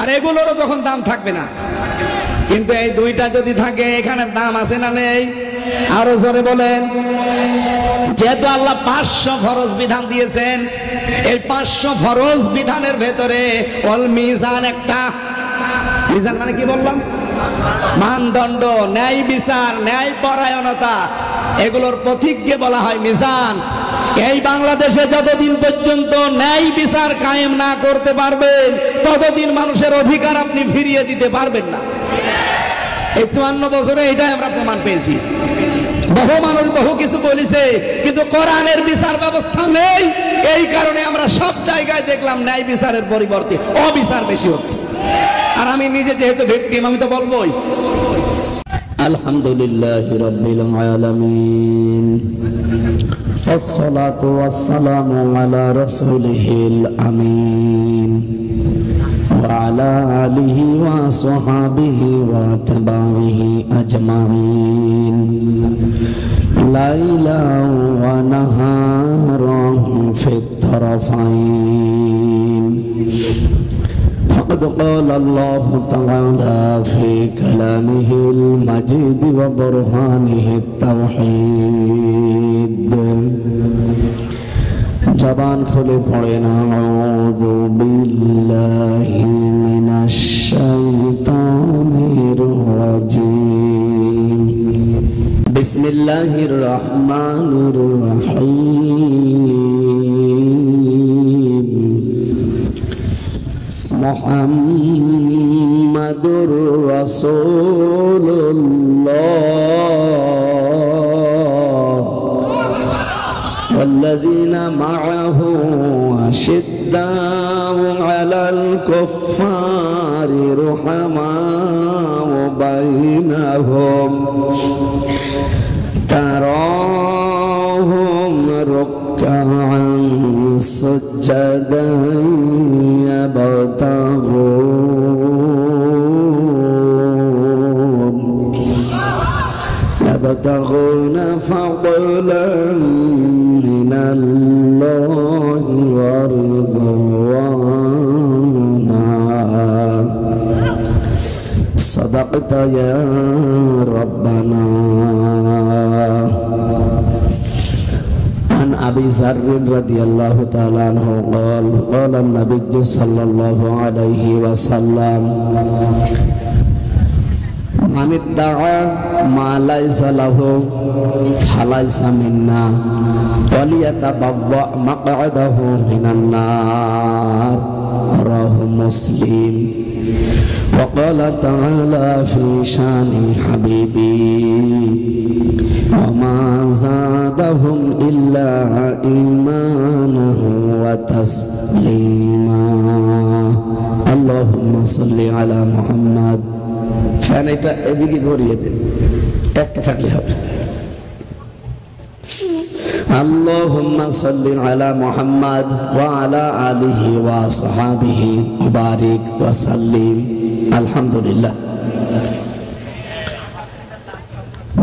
আর এগুলোরও তখন দাম থাকবে না। কিন্তু এই দুইটা যদি থাকে, এখানে দাম আছে না নেই? আরো জোরে বলেন। যেহেতু আল্লাহ 500 ফরজ বিধান দিয়েছেন, এই 500 ফরজ বিধানের ভেতরে অল মিজান একটা। মিজান মানে কি বললাম? মানদণ্ড, ন্যায় বিচার, ন্যায় পরায়ণতা, এগুলোর প্রতীককে বলা হয় মিজান। এই বাংলাদেশে যতদিন পর্যন্ত ন্যায় বিচার কায়েম না করতে পারবেন, ততদিন মানুষের অধিকার আপনি ফিরিয়ে দিতে পারবেন না। এই 54 বছরে এটাই আমরা প্রমাণ পেয়েছি। বহু মানুষ বহু কিছু বলেছে, কিন্তু কোরআনের বিচার ব্যবস্থা নেই। এই কারণে আমরা সব জায়গায় দেখলাম ন্যায় বিচারের পরিবর্তে অবিচার বেশি হচ্ছে। আর আমি নিজে যেহেতু ভিকটিম, আমি তো বলবোই। আলহামদুলিল্লাহি রাব্বিল আলামিন, والصلاة والسلام على رسوله الأمين وعلى آله وصحبه وتبعه أجمعين ليلا ونهارا في الطرفين. فقد قال الله تعالى في كلامه المجيد وبرهانه التوحيد. জবান খুলে পড়েন আউযু বিল্লাহি মিনাশ শাইতানির রাজিম। বিসমিল্লাহির রহমানির রহিম। মুহাম্মাদুর রাসূলুল্লাহ والذين معه أشداء على الكفار رحماء بينهم تراهم ركعا سجدا يبتغون فضلا من الله ورضوانا. صدقت يا ربنا. عن أبي ذر رضي الله تعالى عنه قال قال النبي صلى الله عليه وسلم من ادعى ما ليس له فليس منا وليتبوأ مقعده من النار. رواه مسلم. وقال تعالى في شان حبيبي وما زادهم إلا إيمانا وتسليما. اللهم صل على محمد. ফ্যান এটা এদিকে ঘুরিয়ে দেন, একটা থাকলে হবে। আল্লাহুম্মা সাল্লি আলা মুহাম্মাদ ওয়া আলা আলিহি ওয়া সাহবিহি ওয়া বারিক ওয়া সাল্লিম। আলহামদুলিল্লাহ।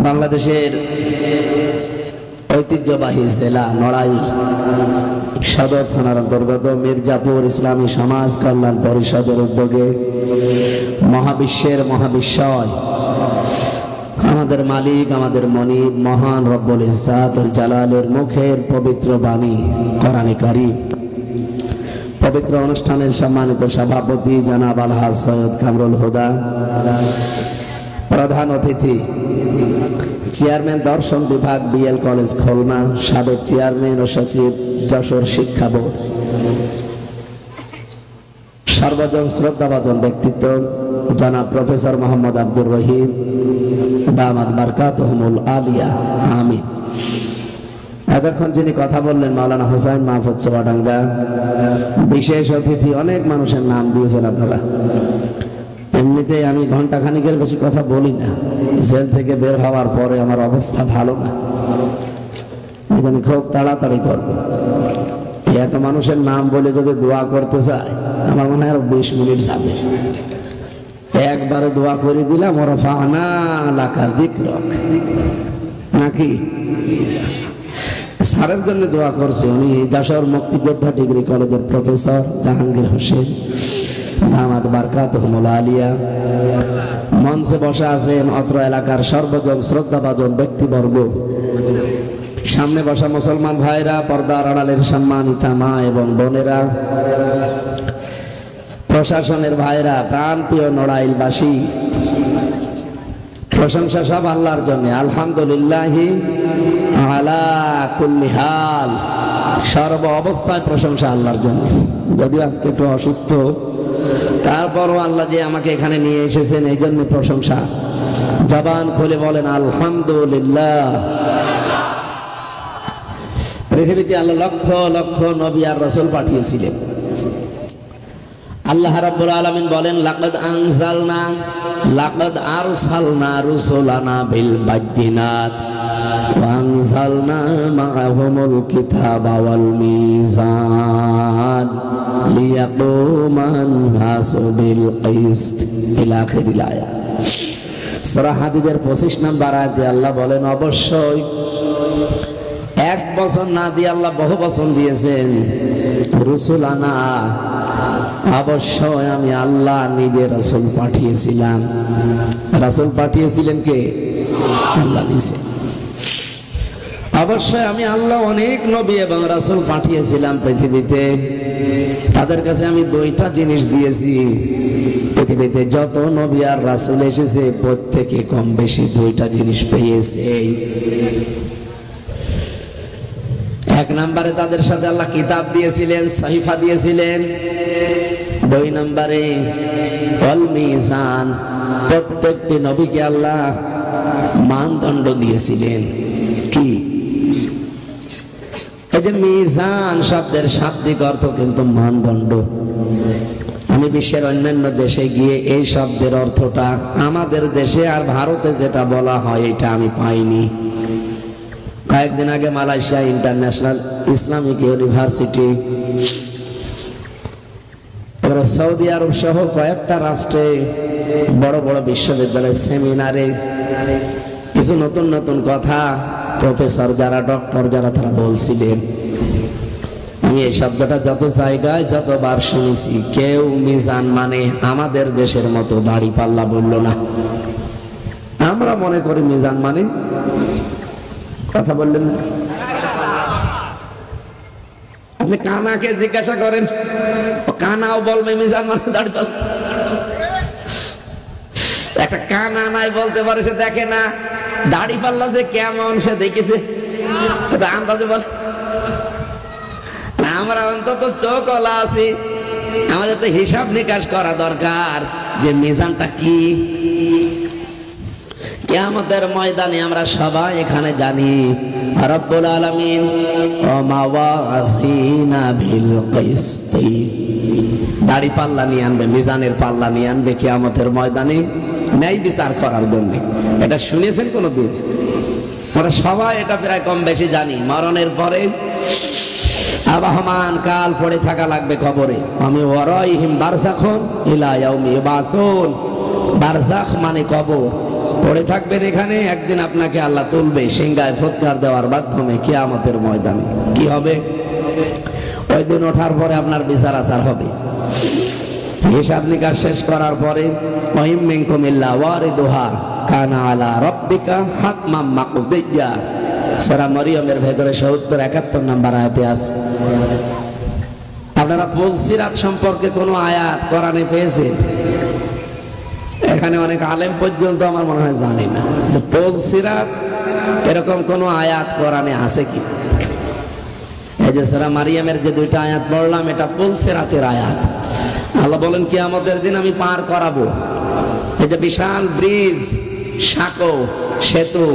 বাংলাদেশের ঐতিহ্যবাহী জেলা নড়াইল সদর থানার অন্তর্গত মির্জাপুর ইসলামী সমাজ কল্যাণ পরিষদের উদ্যোগে মহাবিশ্বের মহাবিশ্বয় আমাদের মালিক, আমাদের মনিব মহান রব্বুল ইজ্জাতুল জালালের মুখের পবিত্র বাণী কোরআনে কারীম, পবিত্র অনুষ্ঠানের সম্মানিত সভাপতি জনাব আলহাজ সৈয়দ কামরুল হুদা, প্রধান অতিথি চেয়ারম্যান দর্শন বিভাগ বিএল কলেজ খুলনা, সাবেক চেয়ারম্যান ও সচিব যশোর শিক্ষা বোর্ড, সর্বজন শ্রদ্ধাভাজন ব্যক্তিত্ব জনাব প্রফেসর মোহাম্মদ আব্দুর রহিম দামাত বারকাতুহুমুল আলিয়া আমিন। এতক্ষণ যিনি কথা বললেন মাওলানা হোসাইন মাহফুজ চুয়াডাঙ্গা। বিশেষ অতিথি অনেক মানুষের নাম দিয়েছেন আপনারা। এমনিতেই আমি ঘন্টা খানিকের বেশি কথা বলি না, জেল থেকে বের হওয়ার পরে আমার অবস্থা ভালো না, এখানে খুব তাড়াতাড়ি করবো। এত মানুষের নাম বলে যদি দোয়া করতে চায় আমার মনে হয় আরো 20 মিনিট যাবে। একবারে দোয়া করে দিলাম ওরফানা লাকা যিকরাক, নাকি স্যারের জন্য দোয়া করছে। উনি যশোর মুক্তিযোদ্ধা ডিগ্রি কলেজের প্রফেসর জাহাঙ্গীর হোসেন, দামাত বারকাতুহুমুল আলিয়া। মঞ্চে বসা আছেন অত্র এলাকার সর্বজন শ্রদ্ধাভাজন ব্যক্তিবর্গ, সামনে বসা মুসলমান ভাইরা, পর্দার আড়ালের সম্মানিতা মা এবং বোনেরা, প্রশাসনের ভাইরা, প্রান্তীয় নড়াইলবাসী, প্রশংসা সব আল্লাহর জন্য। আলহামদুলিল্লাহি আলা কুল্লি হাল, সর্ব অবস্থায় প্রশংসা আল্লাহর জন্য। যদিও আজকে একটু অসুস্থ, তারপরও আল্লাহ যে আমাকে এখানে নিয়ে এসেছেন এই জন্য প্রশংসা। জবান খুলে বলেন আলহামদুলিল্লাহ। পৃথিবীতে আল্লাহ লক্ষ লক্ষ নবী আর রাসূল পাঠিয়েছিলেন। আল্লাহ রাব্বুল আলামিন বলেন লাকাদ আরসালনা রুসুলানা বিল বায়্যিনাত ওয়া আনজালনা মা'আহুমুল কিতাবা ওয়াল মিজান লিয়াকুমান নাসু বিল কিসত ইলা আখিরিল আয়াত। সূরা হাদীদের 25 নম্বর আয়াতে আল্লাহ বলেন অবশ্যই এক বছর না দিয়ে আল্লাহ বহু বছর দিয়েছেন। রুসুলানা, অবশ্যই আমি আল্লাহ নিজে রাসূল পাঠিয়েছিলাম। রাসূল পাঠিয়েছিলেন কে? আল্লাহ নিজে। অবশ্যই আমি আল্লাহ অনেক নবী এবং রাসূল পাঠিয়েছিলাম পৃথিবীতে। তাদের কাছে আমি দুইটা জিনিস দিয়েছি। পৃথিবীতে যত নবী আর রাসূল এসেছে প্রত্যেকে কম বেশি দুইটা জিনিস পেয়েছে। এক নম্বরে তাদের সাথে আল্লাহ কিতাব দিয়েছিলেন, সহিফা দিয়েছিলেন। দুই নম্বরে ওয়াল মিজান, প্রত্যেকটি নবীকে আল্লাহ মানদণ্ড দিয়েছিলেন। কি? এই যে মিজান শব্দের শাব্দিক অর্থ কিন্তু মানদণ্ড। আমি বিশ্বের অন্যান্য দেশে গিয়ে এই শব্দের অর্থটা আমাদের দেশে আর ভারতে যেটা বলা হয় এটা আমি পাইনি। কয়েকদিন আগে মালয়েশিয়া ইন্টারন্যাশনাল ইসলামিক ইউনিভার্সিটি, সৌদি আরব সহ কয়েকটা রাষ্ট্রে বড় বড় বিশ্ববিদ্যালয়ের সেমিনারে কিছু নতুন নতুন কথা প্রফেসর যারা, ডক্টর যারা, তারা বলছিলেন। আমি এই শব্দটা যত জায়গায় যতবার শুনেছি, কেউ মিজান মানে আমাদের দেশের মতো দাড়ি পাল্লা বলল না। আমরা মনে করি মিজান মানে, কথা বললেন না? আপনি কানাকে জিজ্ঞাসা করেন, কানাও বলবে মিজান মানে দাড়ি পাল্লা। একটা কানা নাই বলতে পারে, সে দেখে না দাড়ি পাল্লা যে কেমন সে দেখেছে, আন্দাজে বলে। আমরা অন্তত চোখলা আছি, আমাদের তো হিসাব নিকাশ করা দরকার যে মিজানটা কি। কিয়ামতের ময়দানে আমরা সবাই এখানে জানি রব্বুল আলামিন মাওয়াজিনা বিল কিসতি, দাড়ি পাল্লা নিয়ে আনবে, মিজানের পাল্লা নিয়ে আনবে কিয়ামতের ময়দানে ন্যায় বিচার করার জন্য। এটা শুনেছেন কোনদিন? আমরা সবাই এটা প্রায় কম বেশি জানি। মরণের পরে আবহমান কাল পড়ে থাকা লাগবে কবরে। আমি ওয়ারাইহিম বারযাখুন ইলা ইয়াউমি ইউবাসুন, বারযাখ মানে কবর। পড়ে থাকবেন এখানে, একদিন আপনাকে আল্লাহ তুলবে সিংহায় ফুৎকার দেওয়ার মাধ্যমে কিয়ামতের ময়দানে। কি হবে? ওই দিন ওঠার পরে আপনার বিচার আচার হবে। হিসাব নিকাশ শেষ করার পরে ওয়াইম মিনকুম ইল্লা ওয়ারিদুহা কানা আলা রাব্বিকা হাতমাম মাকদিয়া। সূরা মরিয়মের ভেতরে 70-71 নম্বর আয়াতে আছে। আপনারা পুলসিরাত সম্পর্কে কোনো আয়াত কোরআনে পেয়েছেন? এখানে অনেক আলেম পর্যন্ত আমার মনে হয় জানি না যে পুলসিরাত এরকম কোন আয়াত কোরআনে আছে কি। এই যে সূরা মারিয়ামের যে দুইটা আয়াত পড়লাম, এটা পুলসিরাতের আয়াত। আল্লাহ বলেন কিয়ামতের দিন আমি পার করাবো। এই যে বিশাল ব্রিজ, সাঁকো, সেতু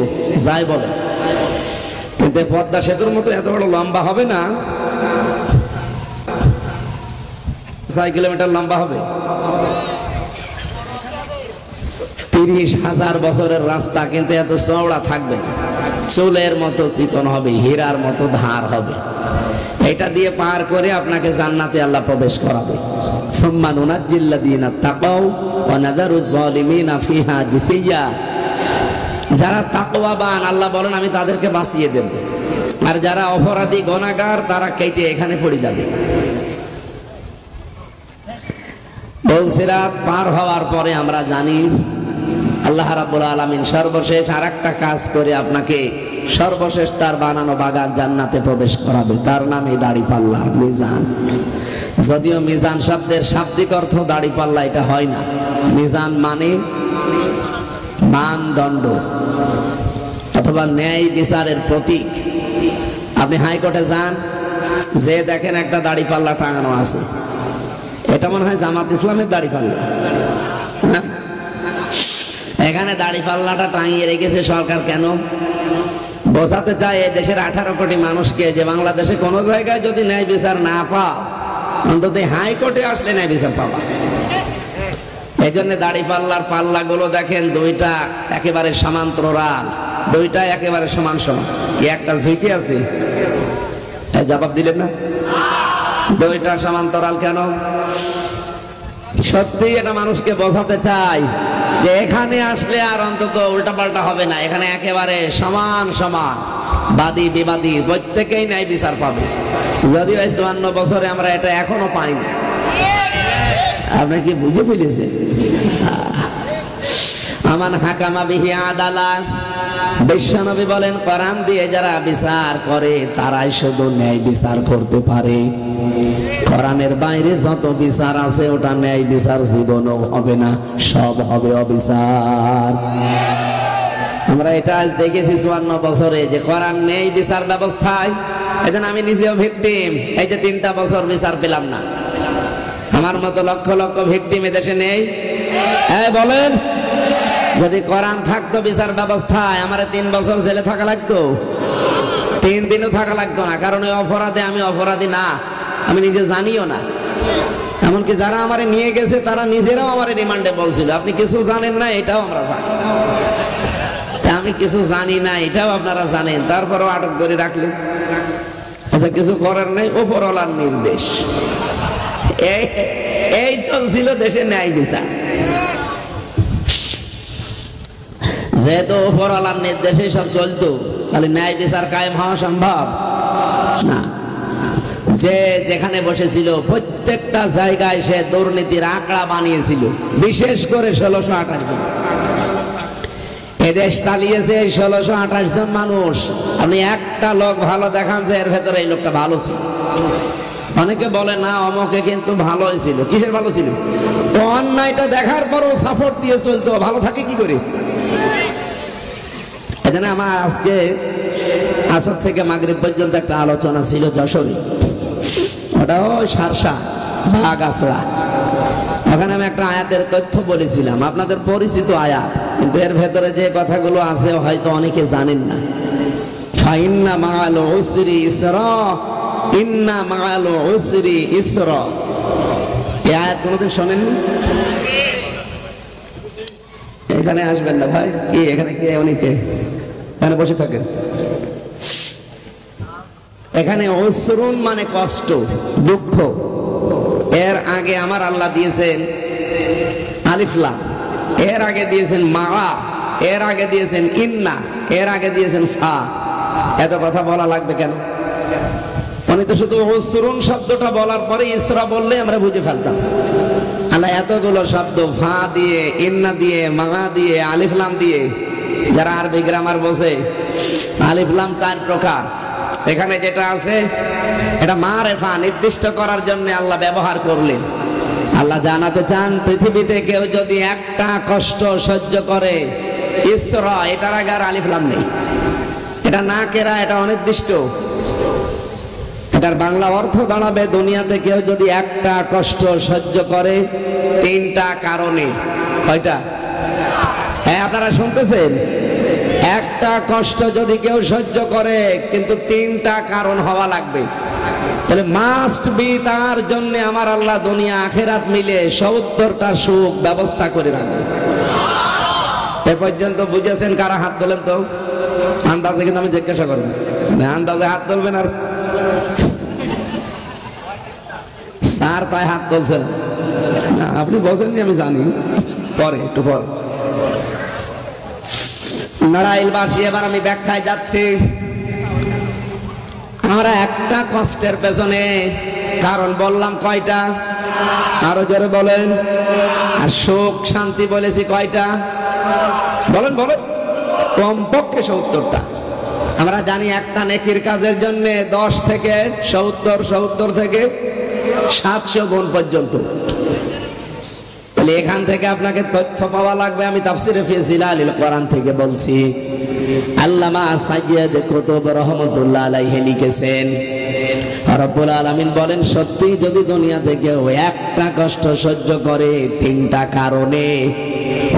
যাই বলে, কিন্তু পদ্মা সেতুর মতো এত বড় লম্বা হবে না, 6 কিলোমিটার লম্বা হবে। 30,000 বছরের রাস্তা, কিন্তু এত চওড়া থাকবে না, চুলের মতো চিকন হবে, হীরার মতো ধার হবে। এটা দিয়ে পার করে আপনাকে জান্নাতে আল্লাহ প্রবেশ করাবে। সুম্মা নুনাজ্জিল্লাযীনা তাকাউ ওয়া নাযারুয যালিমিনা ফিহা জিফিয়া। যারা তাকওয়াবান আল্লাহ বলেন আমি তাদেরকে বাঁচিয়ে দেব, আর যারা অপরাধী গুনাহগার তারা কেটে এখানে পড়ে যাবে। সিরাত পার হওয়ার পরে আমরা জানি আল্লাহ রাব্বুল আলামিন সর্বশেষ আরেকটা কাজ করে আপনাকে সর্বশেষ তার বানানো বাগান জান্নাতে প্রবেশ করাবে, তার নামে দাড়িপাল্লা, মিজান। যদিও মিজান শব্দের শাব্দিক অর্থ দাড়িপাল্লা এটা হয় না, মিজান মানে মানদণ্ড অথবা ন্যায় বিচারের প্রতীক। আপনি হাইকোর্টে যান, যে দেখেন একটা দাড়িপাল্লা টাঙানো আছে, এটা মনে হয় জামাত ইসলামের দাড়িপাল্লা। এখানে দাড়িপাল্লাটা টাঙিয়ে রেখেছে সরকার কেন? বোঝাতে চায় এই দেশের 18 কোটি মানুষকে যে বাংলাদেশে কোন জায়গায় যদি ন্যায় বিচার না পাও, অন্তত হাইকোর্টে আসলে ন্যায় বিচার পাবা। এই জন্য দাড়িপাল্লার পাল্লাগুলো দেখেন দুইটা একেবারে সমান্তরাল, দুইটা একেবারে সমান সমান। একটা ঝুঁকি আছে, জবাব দিলেন না? দুইটা সমান্তরাল কেন? সত্যি এটা মানুষকে বোঝাতে চাই যে এখানে আসলে আর অন্তত উল্টাপাল্টা হবে না, এখানে একেবারে সমান সমান, বাদী বিবাদী প্রত্যেকেই ন্যায় বিচার পাবে। যদিও 54 বছরে আমরা এটা এখনো পাইনি। আপনি কি বুঝে ফেলেছেন? আমান হাকামা বিহি আদালা, বিশ্বনবী বলেন কোরআন দিয়ে যারা বিচার করে তারাই শুধু ন্যায় বিচার করতে পারে। কোরআনের বাইরে যত বিচার আছে ওটা ন্যায় বিচার জীবনও হবে না, সব হবে অবিচার। আমরা এটা আজ দেখেছি 54 বছরে যে কোরআন নেই বিচার ব্যবস্থায়। এজন্য আমি নিজেও ভিকটিম, এই যে 3টা বছর বিচার পেলাম না। আমার মতো লক্ষ লক্ষ ভিকটিম এদেশে নেই। হ্যাঁ বলেন, যদি কোরআন থাকতো বিচার ব্যবস্থায় আমার 3 বছর জেলে থাকা লাগতো? 3 দিনও থাকা লাগতো না, কারণ ওই অপরাধে আমি অপরাধী না, আমি নিজে জানিও না। এমনকি যারা আমারে নিয়ে গেছে তারা নিজেরাও আমারে রিমান্ডে বলছিল আপনি কিছু জানেন না, এটাও আমরা জানি। আমি কিছু জানি না এটাও আপনারা জানেন, তারপরেও আটক করে রাখলেন। আচ্ছা, কিছু করার নেই, উপরওয়ালার নির্দেশ। এই চলছিল দেশে ন্যায় বিচার। যেহেতু উপরওয়ালার নির্দেশে সব চলতো, তাহলে ন্যায় বিচার কায়েম হওয়া সম্ভব না। যে যেখানে বসেছিল প্রত্যেকটা জায়গায় সে দুর্নীতির আঁকড়া বানিয়েছিল, বিশেষ করে 1628 জন। এদেশ চালিয়েছে 1628 জন মানুষ। আপনি একটা লোক ভালো দেখান যে এর ভেতরে এই লোকটা ভালো ছিল। অনেকে বলে না অমকে কিন্তু ভালোই ছিল। কিসের ভালো ছিল? অন্যায়টা দেখার পরও সাপোর্ট দিয়ে চলতো, ভালো থাকে কি করে? এখানে আমার আজকে আসর থেকে মাগরিব পর্যন্ত একটা আলোচনা ছিল যশোরে, ওটাও সারসা বাগাসরা। ওখানে আমি একটা আয়াতের তথ্য বলেছিলাম, আপনাদের পরিচিত আয়াত, কিন্তু এর ভেতরে যে কথাগুলো আছে হয়তো অনেকে জানেন না। ফাইন্না মাআল উসরি ইসরা, ইন্না মাআল উসরি ইসরা। এই আয়াত কোনোদিন শোনেননি? এখানে আসবেন না ভাই, কি এখানে কে অনেকে এখানে বসে থাকেন। এখানে উসরুন মানে কষ্ট, দুঃখ। এর আগে আমার আল্লাহ দিয়েছেন আলিফ লাম, এর আগে দিয়েছেন মা, এর আগে দিয়েছেন ইন্না, এর আগে দিয়েছেন ফা। এত কথা বলা লাগবে কেন? উনি তো শুধু উসরুন শব্দটা বলার পরে ইসরা বললে আমরা বুঝে ফেলতাম। আল্লাহ এতগুলো শব্দ ফা দিয়ে, ইন্না দিয়ে, মা দিয়ে, আলিফ লাম দিয়ে। যারা আরবি গ্রামার বোঝে, আলিফ লাম 4 প্রকার। এখানে যেটা আছে এটা মারেফা, নির্দিষ্ট করার জন্য আল্লাহ ব্যবহার করলেন। আল্লাহ জানাতে চান পৃথিবীতে কেউ যদি একটা কষ্ট সহ্য করে, ইসরা, এটার আগে আর আলিফ লাম নেই, এটা না কেরা, এটা অনির্দিষ্ট। এটার বাংলা অর্থ দাঁড়াবে দুনিয়াতে কেউ যদি একটা কষ্ট সহ্য করে 3টা কারণে। কয়টা? হ্যাঁ, আপনারা শুনতেছেন? একটা কষ্ট যদি কেউ সহ্য করে, কিন্তু 3টা কারণ হওয়া লাগবে। তাহলে মাস্ট বি তার জন্য আমার আল্লাহ দুনিয়া আখেরাত মিলে 70টা সুখ ব্যবস্থা করে রাখবে। এ পর্যন্ত বুঝেছেন? কারা হাত তোলেন তো? আন্দাজে কিন্তু আমি জিজ্ঞাসা করবো, আন্দাজে হাত তুলবেন। আর স্যার তাই হাত তুলছেন না, আপনি বসেননি আমি জানি, পরে একটু পর। নারাইলবাসী, এবার আমি ব্যাখ্যায় যাচ্ছি। আমরা একটা কষ্টের পেছনে কারণ বললাম কয়টা? আরো জোরে বলেন। আর সুখ শান্তি বলেছি কয়টা? বলেন বলেন। কমপক্ষে 70টা। আমরা জানি একটা নেকির কাজের জন্য 10 থেকে 70, 70 থেকে 700 গুণ পর্যন্ত। তাহলে এখান থেকে আপনাকে তথ্য পাওয়া লাগবে। আমি তাফসিরে ফি জিলালিল কোরআন থেকে বলছি। আল্লামা সাইয়্যিদ কুতুব রাহমাতুল্লাহ আলাইহি লিখেছেন, রব্বুল আলামিন বলেন, সত্যি যদি দুনিয়া থেকে একটা কষ্ট সহ্য করে 3টা কারণে,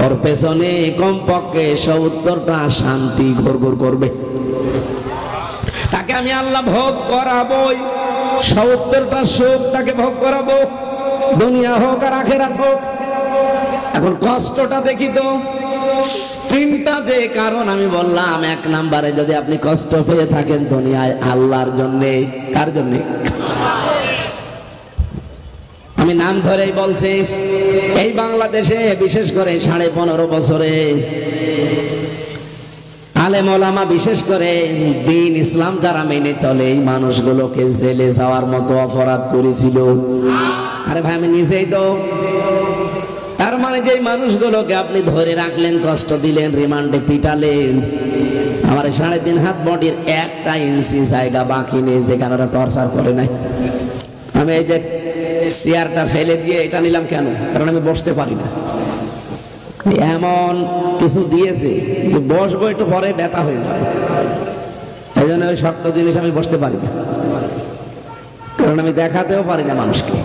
ওর পেছনে কমপক্ষে 70টা শান্তি ঘুরঘুর করবে। তাকে আমি আল্লাহ ভোগ করাবোই, 70টা সুখ তাকে ভোগ করাবো, দুনিয়া হোক আর আখিরাত হোক। এখন কষ্টটা দেখি তো। 3টা যে কারণ আমি বললাম, 1 নম্বরে যদি আপনি কষ্ট পেয়ে থাকেন দুনিয়ায় আল্লাহর জন্যে। কার জন্যে? আমি নাম ধরেই বলছি, এই বাংলাদেশে বিশেষ করে 15.5 বছরে আলেম ওলামা, বিশেষ করে দ্বীন ইসলাম যারা মেনে চলে, এই মানুষগুলোকে জেলে যাওয়ার মতো অপরাধ করেছিল। আরে ভাই, আমি নিজেই তো। তার মানে যে মানুষগুলোকে আপনি ধরে রাখলেন, কষ্ট দিলেন, রিমান্ডে পিটালেন, আমার 3.5 হাত বডির 1 ইঞ্চি জায়গা বাকি নেই যেখানে ওরা টর্চার করে নাই। আমি এই যে চেয়ারটা ফেলে দিয়ে এটা নিলাম কেন? কারণ আমি বসতে পারি না। এমন কিছু দিয়েছে যে বসবো একটু পরে ব্যথা হয়ে যাবে, এই জন্য ওই শক্ত জিনিস আমি বসতে পারি না, কারণ আমি দেখাতেও পারি না মানুষকে।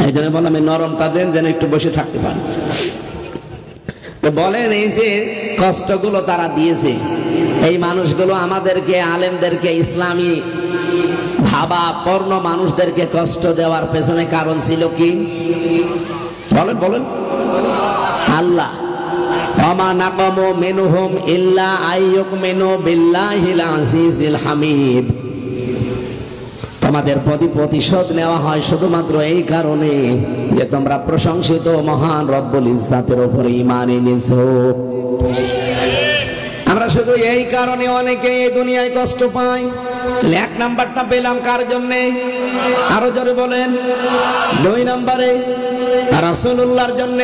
এই জন্য বললাম আমি নরমটা দেন যেন একটু বসে থাকতে পারি। তো বলেন, এই যে কষ্টগুলো তারা দিয়েছে, এই মানুষগুলো আমাদেরকে, আলেমদেরকে, ইসলামী ভাবা পূর্ণ মানুষদেরকে কষ্ট দেওয়ার পেছনে কারণ ছিল কি? বলেন বলেন। আল্লাহ, ওমা নাকামু মিনহুম ইল্লা আইয়ুমিনু বিল্লাহিল আজিজিল হামিদ। তোমাদের প্রতিশোধ নেওয়া হয় শুধুমাত্র এই কারণে যে তোমরা প্রশংসিত মহান রব্বুল ইজ্জাতের উপরে ঈমান এনেছো। আমরা শুধু এই কারণে অনেকে এই দুনিয়ায় কষ্ট পাই। 1 নাম্বারটা পেলাম কার জন্য? আরো জোরে বলেন। 2 নম্বরে রাসূলুল্লাহর জন্য।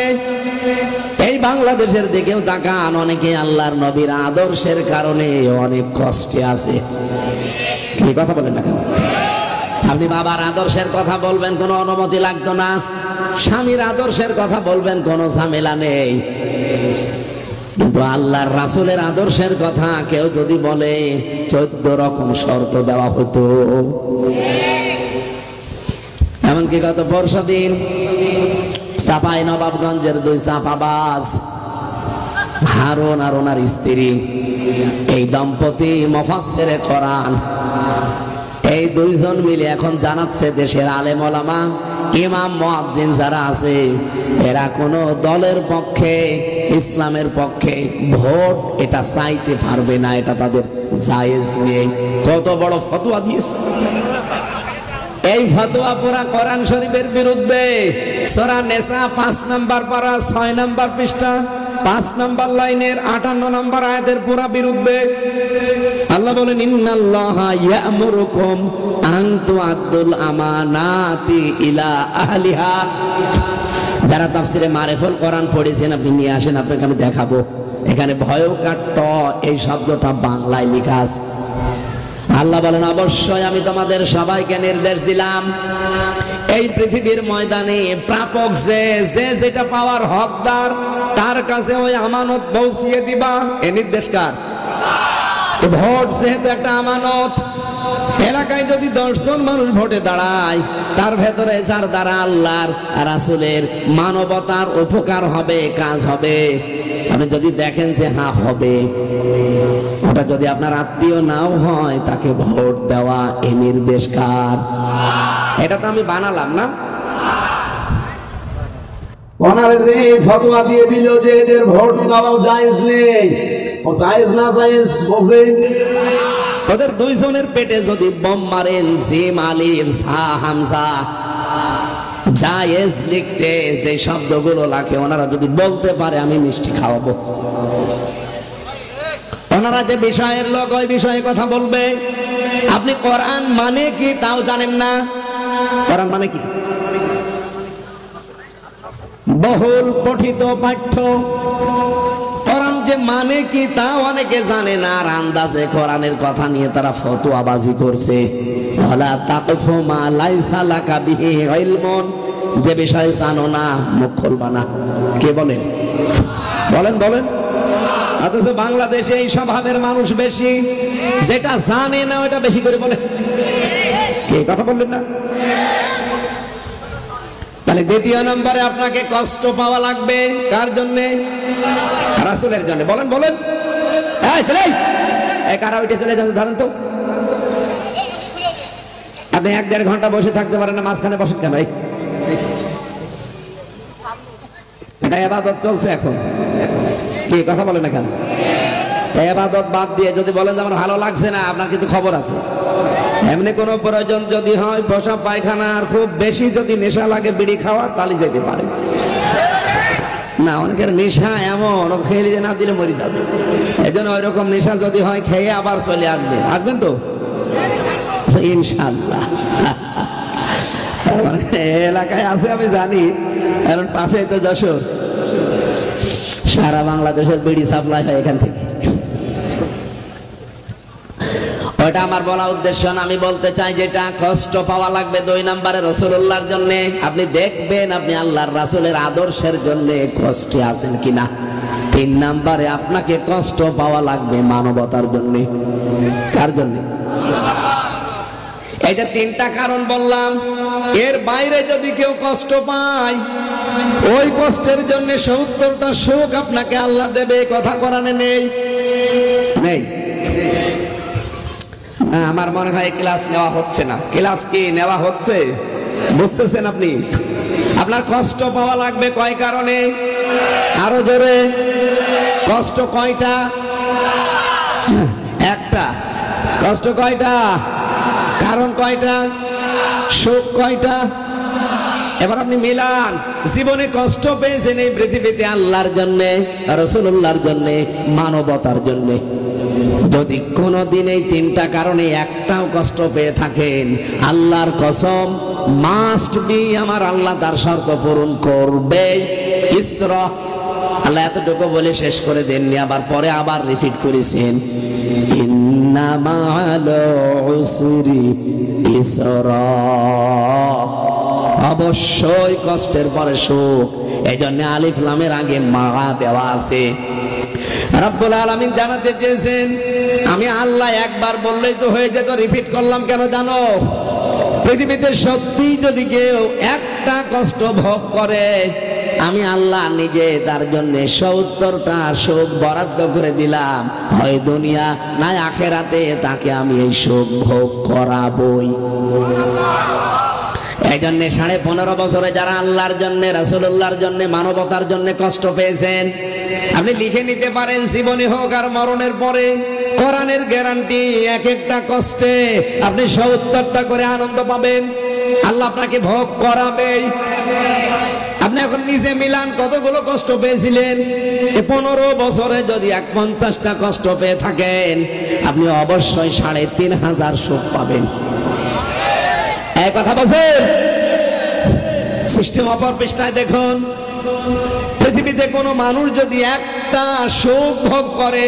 এই বাংলাদেশের দিকেও তাকান, অনেকে আল্লাহর নবীর আদর্শের কারণে অনেক কষ্টে আছে। কি কথা বলেন না কেন? আপনি বাবার আদর্শের কথা বলবেন, কোনো অনুমতি লাগতো না। স্বামীর আদর্শের কথা বলবেন, কোনো ঝামেলা নেই। কিন্তু আল্লাহর রাসূলের আদর্শের কথা কেউ যদি বলে, 14 রকম শর্ত দেওয়া হতো। এমনকি গত পরশু দিন চাপাই নবাবগঞ্জের 2 চাপাবাজ, হারুন আর ওনার স্ত্রী, এই দম্পতি মুফাসসিরে কোরআন, এই 2 জন মিলে এখন জানাচ্ছে দেশের আলেম ওলামা, ইমাম, মুয়াজ্জিন যারা আছে, এরা কোনো দলের পক্ষে, ইসলামের পক্ষে ভোট এটা চাইতে পারবে না, এটা তাদের জায়েজ নেই। কত বড় ফতোয়া দিয়েছে! এই ফতোয়া পুরা কোরআন শরীফের বিরুদ্ধে। সূরা নিসা 5 নম্বর পারা 6 নম্বর পৃষ্ঠা 5 নম্বর লাইনের 58 নম্বর আয়াতের পুরা বিরুদ্ধে। আল্লাহ বলেন, ইন্নাল্লাহা ইয়া'মুরুকুম আন তু'আদ্দুল আমানাতি ইলা আহলিহা। যারা তাফসিরে মারিফুল কোরআন পড়েছেন আপনি নিয়ে আসেন, আপনাকে আমি দেখাবো। এখানে ভয়ঙ্কর ট এই শব্দটা বাংলায় লেখা আছে। আল্লাহ বলেন, অবশ্যই আমি তোমাদের সবাইকে নির্দেশ দিলাম, এই পৃথিবীর ময়দানে প্রাপক যে যেটা পাওয়ার হকদার, তার কাছে ওই আমানত পৌঁছিয়ে দিবা। এই নির্দেশ কার? ভোট যেহেতু একটা আমানত, এলাকায় যদি 10 জন মানুষ ভোটে দাঁড়ায়, তার ভেতরে যার দ্বারা আল্লাহর রাসূলের মানবতার উপকার হবে, কাজ হবে, আপনি যদি দেখেন যে হ্যাঁ হবে, ওটা যদি আপনার আত্মীয় নাও হয়, তাকে ভোট দেওয়া এই নির্দেশ কার? এটা তো আমি বানালাম না। ওনারে যে ফতোয়া দিয়ে দিল যে এদের ভোট চাওয়া জায়েজ নেই, ও জায়েজ না জায়েজ বোঝে। ওদের 2 জনের পেটে যদি বোম মারেন, জিম, আলিফ, সা, হামজা, জায়েজ লিখতে যে শব্দগুলো লাগে, ওনারা যদি বলতে পারে আমি মিষ্টি খাওয়াবো। ওনারা যে বিষয়ের লোক, ওই বিষয়ে কথা বলবে। আপনি কোরআন মানে কি তাও জানেন না। কোরআন মানে কি? বহুল পঠিত পাঠ্য। কোরআন যে মানে কি তা অনেকে জানে না, আর আন্দাজে কোরআনের কথা নিয়ে তারা ফতোয়াবাজি করছে। ওয়ালা তাকফু মা লাইসা লাকা বিহি ইলমুন, যে বিষয়ে জানো না মুখ খুলবা না। কে বলেন? বলেন বলেন। অথচ বাংলাদেশে এই স্বভাবের মানুষ বেশি, যেটা জানে না ওটা বেশি করে বলে। কে কথা বললেন না? তাহলে দ্বিতীয় নম্বরে আপনাকে কষ্ট পাওয়া লাগবে কার জন্য? রাসূলের জন্য। বলেন বলেন। এই ছেলে, এই কারা উঠে চলে যাচ্ছে, ধরেন তো। আপনি 1-1.5 ঘন্টা বসে থাকতে পারেন না, মাঝখানে বসেন কেন? এটা ইবাদত চলছে এখন। কি কথা বলেন না কেন? ইবাদত বাদ দিয়ে যদি বলেন যে আমার ভালো লাগছে না, আপনার কিন্তু খবর আছে। এমনি কোনো প্রয়োজন যদি হয়, প্রসাব পায়খানা আর খুব বেশি যদি নেশা লাগে বিড়ি খাওয়ার, তাহলে যেতে পারে না। অনেকের নেশা এমন, খেয়ে না দিলে মরে যাবে। এই জন্য ওই রকম নেশা যদি হয়, খেয়ে আবার চলে আসবেন। আসবেন তো ইনশাআল্লাহ। এলাকায় আছে আমি জানি, কারণ পাশেই তো যশোর। সারা বাংলাদেশের বিড়ি সাপ্লাই হয় এখান থেকে। ওইটা আমার বলা উদ্দেশ্য না। আমি বলতে চাই যেটা কষ্ট পাওয়া লাগবে 2 নম্বরে রাসূলুল্লাহর জন্য। আপনি দেখবেন আপনি আল্লাহর রাসূলের আদর্শের জন্য কষ্টে আছেন কিনা। 3 নম্বরে আপনাকে কষ্ট পাওয়া লাগবে মানবতার জন্য। কার জন্য? এই যে 3টা কারণ বললাম, এর বাইরে যদি কেউ কষ্ট পায়, ওই কষ্টের জন্য 70টা সুখ আপনাকে আল্লাহ দেবে। কথা কোরআনে নেই? নেই। আমার মনে হয় ক্লাস নেওয়া হচ্ছে না। ক্লাস কি নেওয়া হচ্ছে? বুঝতেছেন আপনি? আপনার কষ্ট পাওয়া লাগবে কয় কারণে? আরো জোরে। কষ্ট কয়টা? একটা। কষ্ট কয়টা? কারণ কয়টা? সুখ কয়টা? এবার আপনি মিলান। জীবনে কষ্ট পেয়েছেন এই পৃথিবীতে আল্লাহর জন্য, রাসূলুল্লাহর জন্য, মানবতার জন্য। যদি কোনদিন এই 3টা কারণে একটাও কষ্ট পেয়ে থাকেন, আল্লাহর কসম মাস্ট বি, আমার আল্লাহ তার শর্ত পূরণ করবে। ইসরা আল্লাহ এতটুকু বলে শেষ করে দেননি, আবার পরে আবার রিপিট করেছেন, ইন্না মা'আল উসরি ইসরা। অবশ্যই কষ্টের পরে সুখ। এই জন্য আলিফ লামের আগে মা দেওয়া আছে। রব্বুল আলামিন জানাতে চেয়েছেন, আমি আল্লাহ একবার বললেই তো হয়ে যেত, রিপিট করলাম কেন জানো? পৃথিবীতে সত্যি যদি কেউ একটা কষ্ট ভোগ করে, আমি আল্লাহ নিজে তার জন্য 70টা সুখ বরাদ্দ করে দিলাম। হয় দুনিয়া না আখেরাতে তাকে আমি এই সুখ ভোগ করাবই। এই জন্য 15.5 বছরে যারা আল্লাহর জন্য, রাসূলুল্লাহর জন্য, মানবতার জন্য কষ্ট পেয়েছেন, আপনি লিখে নিতে পারেন জীবনে হোক আর মরণের পরে। কোরআনের গ্যারান্টি, এক একটা কষ্টে আপনি 70টা করে আনন্দ পাবেন। আল্লাহ আপনাকে ভোগ করাবেই। আপনি এখন নিজে মিলান কতগুলো কষ্ট পেয়েছিলেন। 15 বছরে যদি 50টা কষ্ট পেয়ে থাকেন, আপনি অবশ্যই 3500 সুখ পাবেন। এই কথা বলছেন? সিস্টেম অপর পৃষ্ঠায় দেখুন, পৃথিবীতে কোনো মানুষ যদি একটা সুখ ভোগ করে,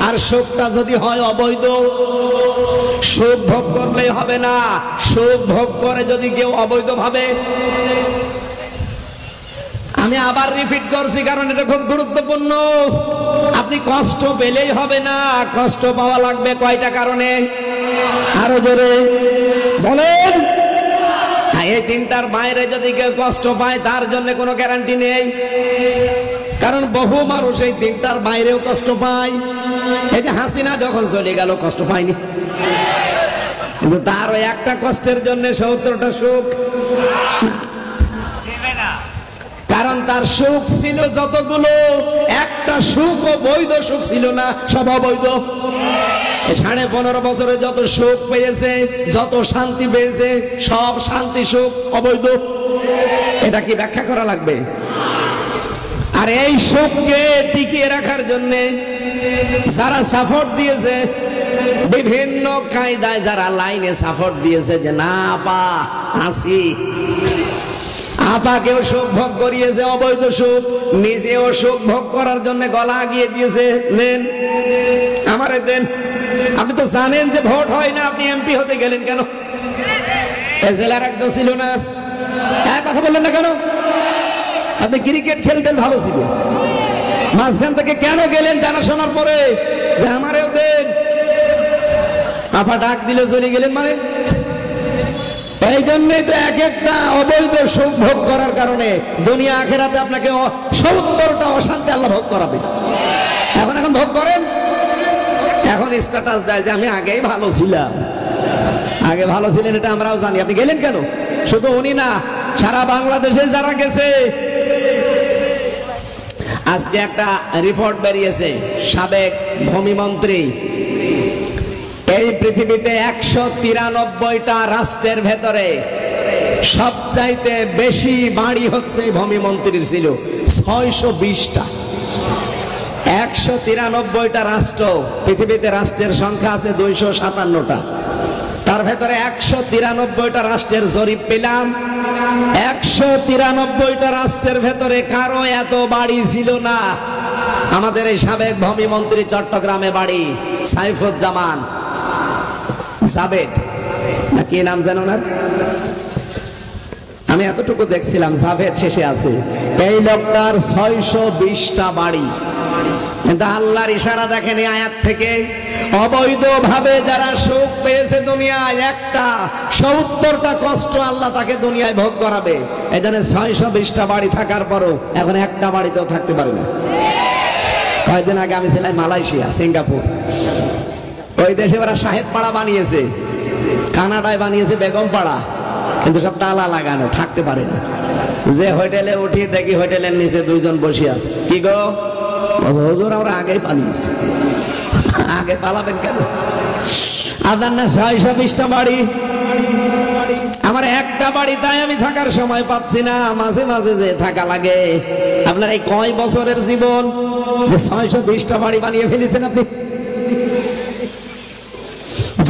আর সুখটা যদি হয় অবৈধ, সুখ ভোগ করলেই হবে না, সুখ ভোগ করে যদি কেউ অবৈধ ভাবে। আমি আবার রিপিট করছি কারণ এটা খুব গুরুত্বপূর্ণ। আপনি কষ্ট পেলেই হবে না, কষ্ট পাওয়া লাগবে কয়টা কারণে? আরো জোরে বলেন। এই 3টার বাইরে যদি কেউ কষ্ট পায়, তার জন্য কোনো গ্যারান্টি নেই। কারণ বহু মানুষ এই 3টার বাইরেও কষ্ট পায়। এই যে হাসিনা যখন চলে গেল কষ্ট পায়নি, কিন্তু তার ওই একটা কষ্টের জন্য 70টা সুখ। কারণ তার সুখ ছিল যতগুলো, একটা সুখ ও বৈধ সুখ ছিল না, সব অবৈধ। 15.5 বছরে যত সুখ পেয়েছে, যত শান্তি পেয়েছে, সব শান্তি সুখ অবৈধ। এটা কি ব্যাখ্যা করা লাগবে? আর এই সুখকে টিকিয়ে রাখার জন্য যারা সাপোর্ট দিয়েছে, বিভিন্ন কায়দায় যারা লাইনে সাপোর্ট দিয়েছে, যে না পা হাসি, আপাকেও সুখ ভোগ করিয়েছে, অবৈধ সুখ, নিজেও সুখ ভোগ করার জন্য গলা আগিয়ে দিয়েছে, নেন আমারে দেন। আপনি তো জানেন যে ভোট হয় না, আপনি এমপি হতে গেলেন কেন? জেলার একদম ছিল না, এক কথা বললেন না কেন? আপনি ক্রিকেট খেলতেন, ভালো ছিল, মাঝখান থেকে কেন গেলেন জানা শোনার পরে যে আমারেও দেন? আপা ডাক দিলে চলে গেলেন মানে? এই জন্যই তো এক একটা অবৈধ সুখ ভোগ করার কারণে দুনিয়া আখেরাতে আপনাকে 70টা অশান্তি আল্লাহ ভোগ করাবে। এখন ভোগ করেন, এখন স্ট্যাটাস দেয় যে আমি আগেই ভালো ছিলাম। আগে ভালো ছিলেন এটা আমরাও জানি, আপনি গেলেন কেন? শুধু উনি না, সারা বাংলাদেশে যারা গেছে। আজকে একটা রিপোর্ট বেরিয়েছে, সাবেক ভূমিমন্ত্রী এই পৃথিবীতে 193টা রাষ্ট্রের ভেতরে সবচাইতে বেশি বাড়ি হচ্ছে ভূমিমন্ত্রীর ছিল 620টা। 193টা রাষ্ট্র, পৃথিবীতে রাষ্ট্রের সংখ্যা আছে 257টা, তার ভেতরে 193টা রাষ্ট্রের জরিপ পেলাম। 193টা রাষ্ট্রের ভেতরে কারো এত বাড়ি ছিল না। আমাদের এই সাবেক ভূমিমন্ত্রী চট্টগ্রামে বাড়ি, সাইফুজ্জামান জাবেদ না কি নাম জানো না, আমি এতটুকু দেখছিলাম, জাভেদ শেষে আছে। এই লোকটার 620টা বাড়ি। কিন্তু আল্লাহর ইশারা দেখেন এই আয়াত থেকে, অবৈধ ভাবে যারা সুখ পেয়েছে দুনিয়ায়, একটা 70টা কষ্ট আল্লাহ তাকে দুনিয়ায় ভোগ করাবে। এই জন্য 620টা বাড়ি থাকার পরও এখন একটা বাড়িতেও থাকতে পারে না। কয়েকদিন আগে আমি ছিলাম মালয়েশিয়া, সিঙ্গাপুর, ওই দেশে ওরা সাহেব পাড়া বানিয়েছে, কানাডায় বানিয়েছে বেগম পাড়া, কিন্তু সব তালা লাগানো, থাকতে পারে না। যে হোটেলে উঠি দেখি হোটেলের নিচে দুইজন বসে আছে। কি গো হুজুর, আমরা আগেই পালিয়েছি। আগে পালাবেন কেন? আপনার না 620টা বাড়ি, আমার একটা বাড়ি, তাই আমি থাকার সময় পাচ্ছি না, মাঝে মাঝে যে থাকা লাগে। আপনার এই কয় বছরের জীবন যে 620টা বাড়ি বানিয়ে ফেলেছেন আপনি?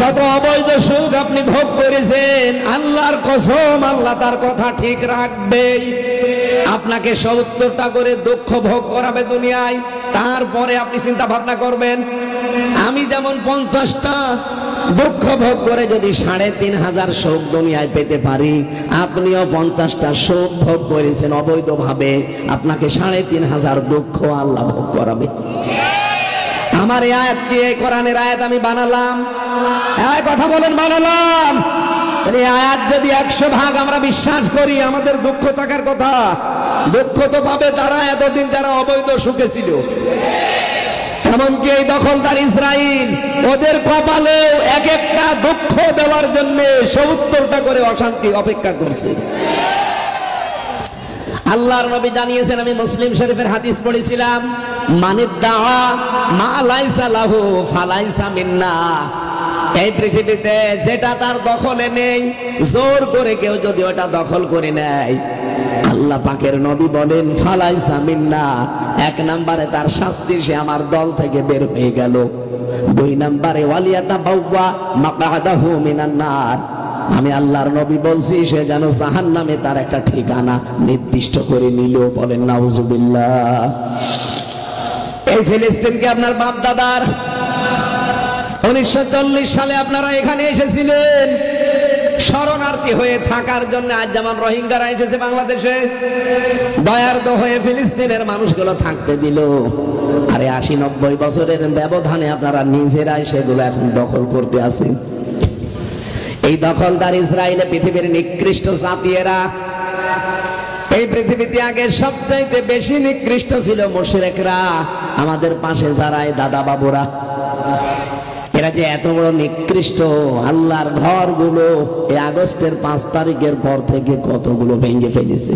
যত অবৈধ সুখ আপনি ভোগ করেছেন, আল্লাহর কসম আল্লাহ তার কথা ঠিক রাখবেই। আপনাকে 70টা করে দুঃখ ভোগ করাবে দুনিয়ায়, তারপরে আপনি চিন্তা ভাবনা করবেন। আমি যেমন 50টা দুঃখ ভোগ করে যদি 3500 সুখ দুনিয়ায় পেতে পারি, আপনিও 50টা সুখ ভোগ করেছেন অবৈধভাবে, আপনাকে 3500 দুঃখ আল্লাহ ভোগ করাবে। আমার এই আয়াত দিয়ে, কোরআনের আয়াত আমি বানালাম, এই কথা বলেন বানালাম। এই আয়াত যদি 100 ভাগ আমরা বিশ্বাস করি, আমাদের দুঃখ থাকার কথা। দুঃখ তো পাবে তারা এতদিন যারা অবৈধ সুখে ছিল। এমনকি এই দখলদার ইসরাইল, ওদের কপালেও এক একটা দুঃখ দেওয়ার জন্য 70টা করে অশান্তি অপেক্ষা করছে। আল্লাহর নবী জানিয়েছেন, আমি মুসলিম শরীফের হাদিস পড়েছিলাম, মানিদ্দাআ মা লাইসা লাহু ফালাইসা মিন্না। এই পৃথিবীতে যেটা তার দখলে নেই, জোর করে কেউ যদি ওটা দখল করে নেয়, আল্লাহ পাকের নবী বলেন ফালাইসা মিন্না। 1 নম্বরে তার শাস্তি, সে আমার দল থেকে বের হয়ে গেল। 2 নম্বরে ওয়ালিয়াতাবাওয়া মাকআদাহু মিনান নার। আমি আল্লাহর নবী বলছি, সে যেন জাহান্নামে তার একটা ঠিকানা নির্দিষ্ট করে নিল। বলেন নাউজুবিল্লাহ। এই ফিলিস্তিনকে আপনার বাপ দাদার 1940 সালে আপনারা এখানে এসেছিলেন শরণার্থী হয়ে থাকার জন্য। আজ যেমন রোহিঙ্গারা এসেছে বাংলাদেশে, দয়ার্দ হয়ে ফিলিস্তিনের মানুষগুলো থাকতে দিল। আরে 80-90 বছরের ব্যবধানে আপনারা নিজেরাই সেগুলো এখন দখল করতে আছেন। এই দখলদার ইসরায়েলে পৃথিবীর নিকৃষ্ট জাতি এরা। এই পৃথিবীতে আগে সবচাইতে বেশি নিকৃষ্ট ছিল মুশরিকরা, আমাদের পাশে যারা এই দাদা বাবুরা, এরা যে এত বড় নিকৃষ্ট। আল্লাহর ঘরগুলো এই আগস্টের 5 তারিখের পর থেকে কতগুলো ভেঙে ফেলেছে।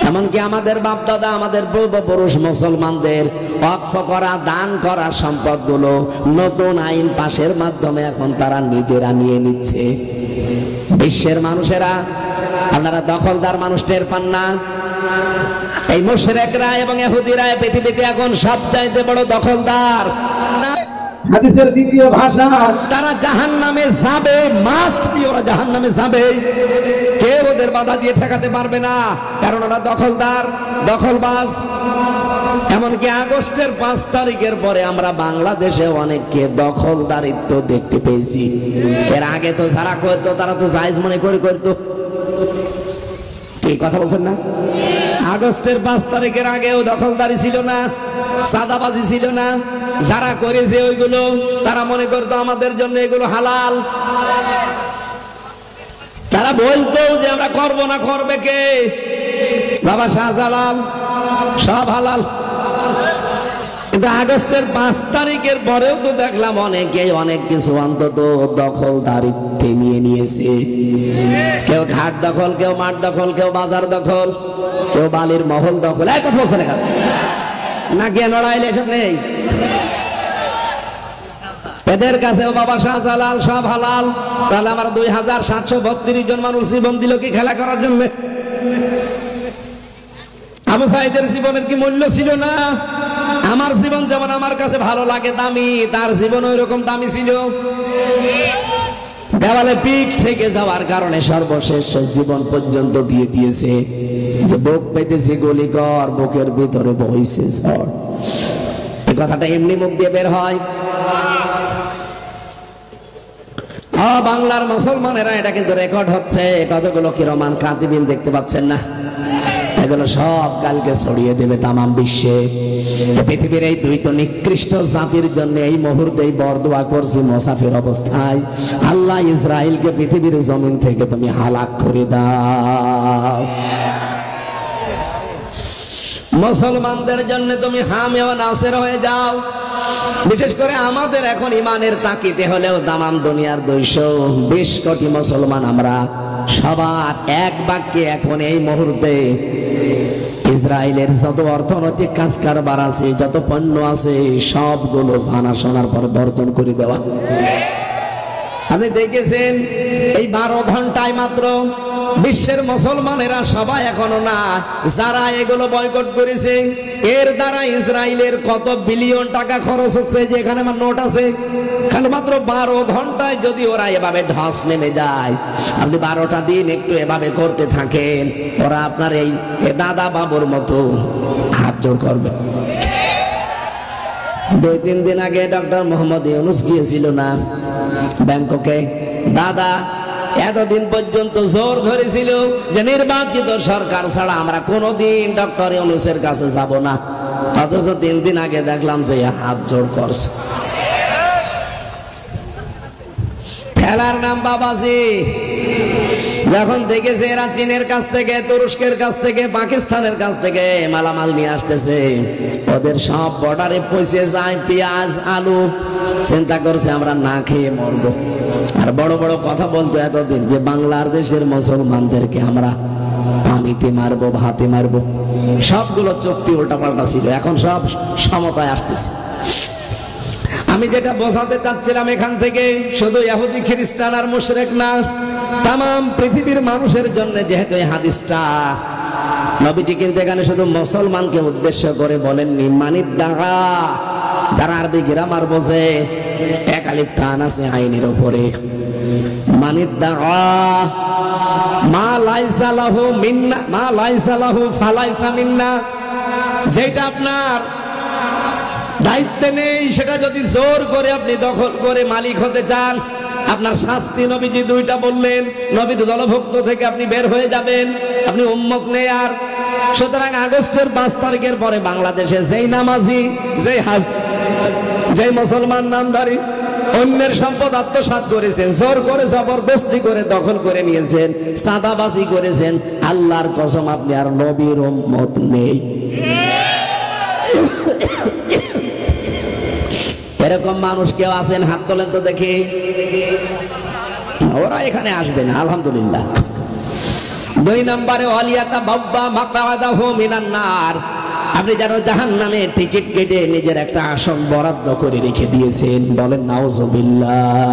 এমনকি আমাদের বাপ দাদা, আমাদের পূর্বপুরুষ মুসলমানদের ওয়াকফ করা, দান করা সম্পদগুলো নতুন আইন পাশের মাধ্যমে এখন তারা নিজেরা নিয়ে নিচ্ছে। বিশ্বের মানুষেরা, আপনারা দখলদার মানুষ টের পান না? এই মুশরিকরা এবং ইহুদিরা পৃথিবীতে এখন সবচাইতে বড় দখলদার। হাদিসের দ্বিতীয় ভাষা, তারা জাহান্নামে যাবে, মাস্ট বি, ওরা জাহান্নামে যাবে, কেউ ওদের বাধা দিয়ে ঠেকাতে পারবে না, কারণ ওরা দখলদার, দখলবাজ। এমনকি আগস্টের 5 তারিখের পরে আমরা বাংলাদেশে অনেককে দখলদারিত্ব দেখতে পেয়েছি। এর আগে তো যারা করতো তারা তো জায়েজ মনে করে করতো। কি কথা বলছেন না? আগস্টের 5 তারিখের আগেও দখলদারি ছিল না, সাদাবাজি ছিল না। যারা করেছে ওইগুলো তারা মনে করতো আমাদের জন্য এগুলো হালাল। তারা বলতো যে আমরা করবো না, করবে কে? বাবা শাহজালাল, সব হালাল। কিন্তু আগস্টের 5 তারিখের পরেও তো দেখলাম অনেকে অনেক কিছু অন্তত দখলদারিত্বে নিয়ে নিয়েছে। কেউ ঘাট দখল, কেউ মাঠ দখল, কেউ বাজার দখল, কেউ বালির মহল দখল। এক কথা বলছেন এখানে না, জ্ঞান লড়াইলে এসব নেই। এদের কাছেও বাবা শাহজালাল সব হালাল। তাহলে আমার 2732 জন মানুষ জীবন দিল কি খেলা করার জন্য? আবু সাঈদের জীবনের কি মূল্য ছিল না? আমার জীবন যেমন আমার কাছে ভালো লাগে, দামি, তার জীবন ওই রকম দামি ছিল। দেওয়ালে পিঠ থেকে যাওয়ার কারণে সর্বশেষ জীবন পর্যন্ত দিয়ে দিয়েছে। যে বুক পেতেছে গলি কর, বুকের ভিতরে বইছে ঝড়। এই কথাটা এমনি মুখ দিয়ে বের হয়? বাংলার মুসলমানেরা, এটা কিন্তু রেকর্ড হচ্ছে। কতগুলো কিরমান কাতিবিন দেখতে পাচ্ছেন না? এগুলো সব কালকে ছড়িয়ে দেবে তামাম বিশ্বে। পৃথিবীর এই দুই তো নিকৃষ্ট জাতির জন্য এই মুহূর্তে বরদোয়া করছি মুসাফির অবস্থায়, আল্লাহ ইসরায়েলকে পৃথিবীর জমিন থেকে তুমি হালাক করে দাও। মুসলমানদের জন্য তুমি হামে ও নাসের হয়ে যাও। বিশেষ করে আমাদের এখন ইমানের তাকিতে হলেও তামাম দুনিয়ার 220 কোটি মুসলমান আমরা সবার এক বাক্যে এখন এই মুহূর্তে ইসরায়েলের যত অর্থনৈতিক কাজ কারবার আছে, যত পণ্য আছে, সবগুলো জানা শোনার পর বর্জন করে দেওয়া। আপনি দেখেছেন এই 12 ঘন্টায় মাত্র বিশ্বের মুসলমানেরা সবাই এখনো না, যারা এগুলো বয়কট করেছে, এর দ্বারা ইসরায়েলের কত বিলিয়ন টাকা খরচ হচ্ছে। যে এখানে আমার নোট আছে, খালি মাত্র 12 ঘন্টায় যদি ওরা এভাবে ঢস নেমে যায়, আপনি 12টা দিন একটু এভাবে করতে থাকেন, ওরা আপনার এই দাদা বাবুর মতো হাত জোড় করবে। 2-3 দিন আগে ডক্টর মোহাম্মদ ইউনূস গিয়েছিল না ব্যাংককে? দাদা এতদিন পর্যন্ত জোর ধরেছিল যে নির্বাচিত সরকার ছাড়া আমরা কোনোদিন ডক্টর ইউনূসের কাছে যাব না, অথচ 3 দিন আগে দেখলাম যে হাত জোড় করছে। খেলার নাম বাবাজি। যখন দেখেছে এরা চীনের কাছ থেকে, তুরস্কের কাছ থেকে, পাকিস্তানের কাছ থেকে মালামাল নিয়ে আসতেছে, ওদের সব বর্ডারে পৌঁছে যায় পেঁয়াজ, আলু, চিন্তা করছে আমরা না খেয়ে মরবো। আর বড় বড় কথা বলতো এতদিন যে বাংলাদেশের মুসলমানদেরকে আমরা পানিতে মারবো, ভাতে মারবো। সবগুলো চুক্তি উল্টাপাল্টা ছিল, এখন সব সমতায় আসতেছে। আমি যেটা বোঝাতে চাচ্ছিলাম এখান থেকে, শুধু ইহুদি খ্রিস্টান আর মুশরিক না, তামাম পৃথিবীর মানুষের জন্য যেহেতু এই হাদিসটা, নবীজি কিন্তু এখানে শুধু মুসলমানকে উদ্দেশ্য করে বলেননি, মানিদ দাগা, যারা আরবি গ্রামার বোঝে, এক আলিফ টান আছে আইনের উপরে। মানিদ দাগা মা লাইসা লাহু মিন্না, মা লাইসা লাহু ফালাইসা মিন্না, যেটা আপনার দায়িত্বে নেই সেটা যদি জোর করে আপনি দখল করে মালিক হতে চান, আপনার শাস্তি নবীজি 2টা বললেন। নবীর দলভুক্ত থেকে আপনি বের হয়ে যাবেন, আপনি উম্মত নেই আর। সুতরাং আগস্টের 5 তারিখের পরে বাংলাদেশে যেই নামাজি, যেই হাজি, যেই মুসলমান নামধারী অন্যের সম্পদ আত্মসাৎ করেছেন, জোর করে জবরদস্তি করে দখল করে নিয়েছেন, চাঁদাবাজি করেছেন, আল্লাহর কসম আপনি আর নবীর উম্মত নেই। এরকম মানুষ কেউ আছেন? হাত তোলেন তো দেখি। ওরা এখানে আসবে না, আলহামদুলিল্লাহ। 2 নম্বরে ওয়ালিয়াতা বাব্বা মাকাদাহু মিনান নার, আপনি যেন জাহান্নামে টিকিট কেটে নিজের একটা আসন বরাদ্দ করে রেখে দিয়েছেন। বলেন নাউজুবিল্লাহ।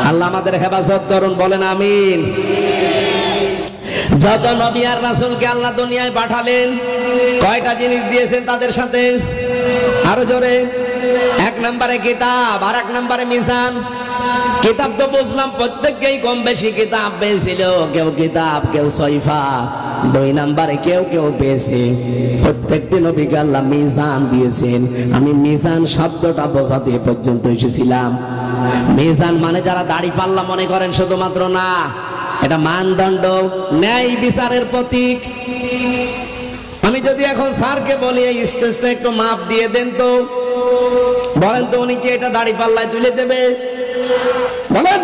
আল্লাহ আমাদের হেফাজত করুন, বলেন আমিন। যত নবী আর রাসূলকে আল্লাহ দুনিয়ায় পাঠালেন কয়টা জিনিস দিয়েছেন তাদের সাথে? আরো জোরে। এক নম্বরে কিতাব, আর এক নম্বরে মিজান। কিতাব তো বুঝলাম প্রত্যেককেই কম বেশি কিতাব পেয়েছিল, কেউ কিতাব কেউ সহিফা। দুই নম্বরে কেউ কেউ পেয়েছে প্রত্যেকটি নবীকে আল্লাহ মিজান দিয়েছেন। আমি মিজান শব্দটা বোঝাতে পর্যন্ত এসেছিলাম। মিজান মানে যারা দাড়ি পাল্লা মনে করেন শুধুমাত্র না, এটা মানদণ্ড, ন্যায় বিচারের প্রতীক। আমি যদি এখন স্যারকে বলি এই স্টেজটা একটু মাপ দিয়ে দেন তো, বলেন তো উনি কি এটা দাড়ি পাল্লায় তুলে দেবে? বলেন,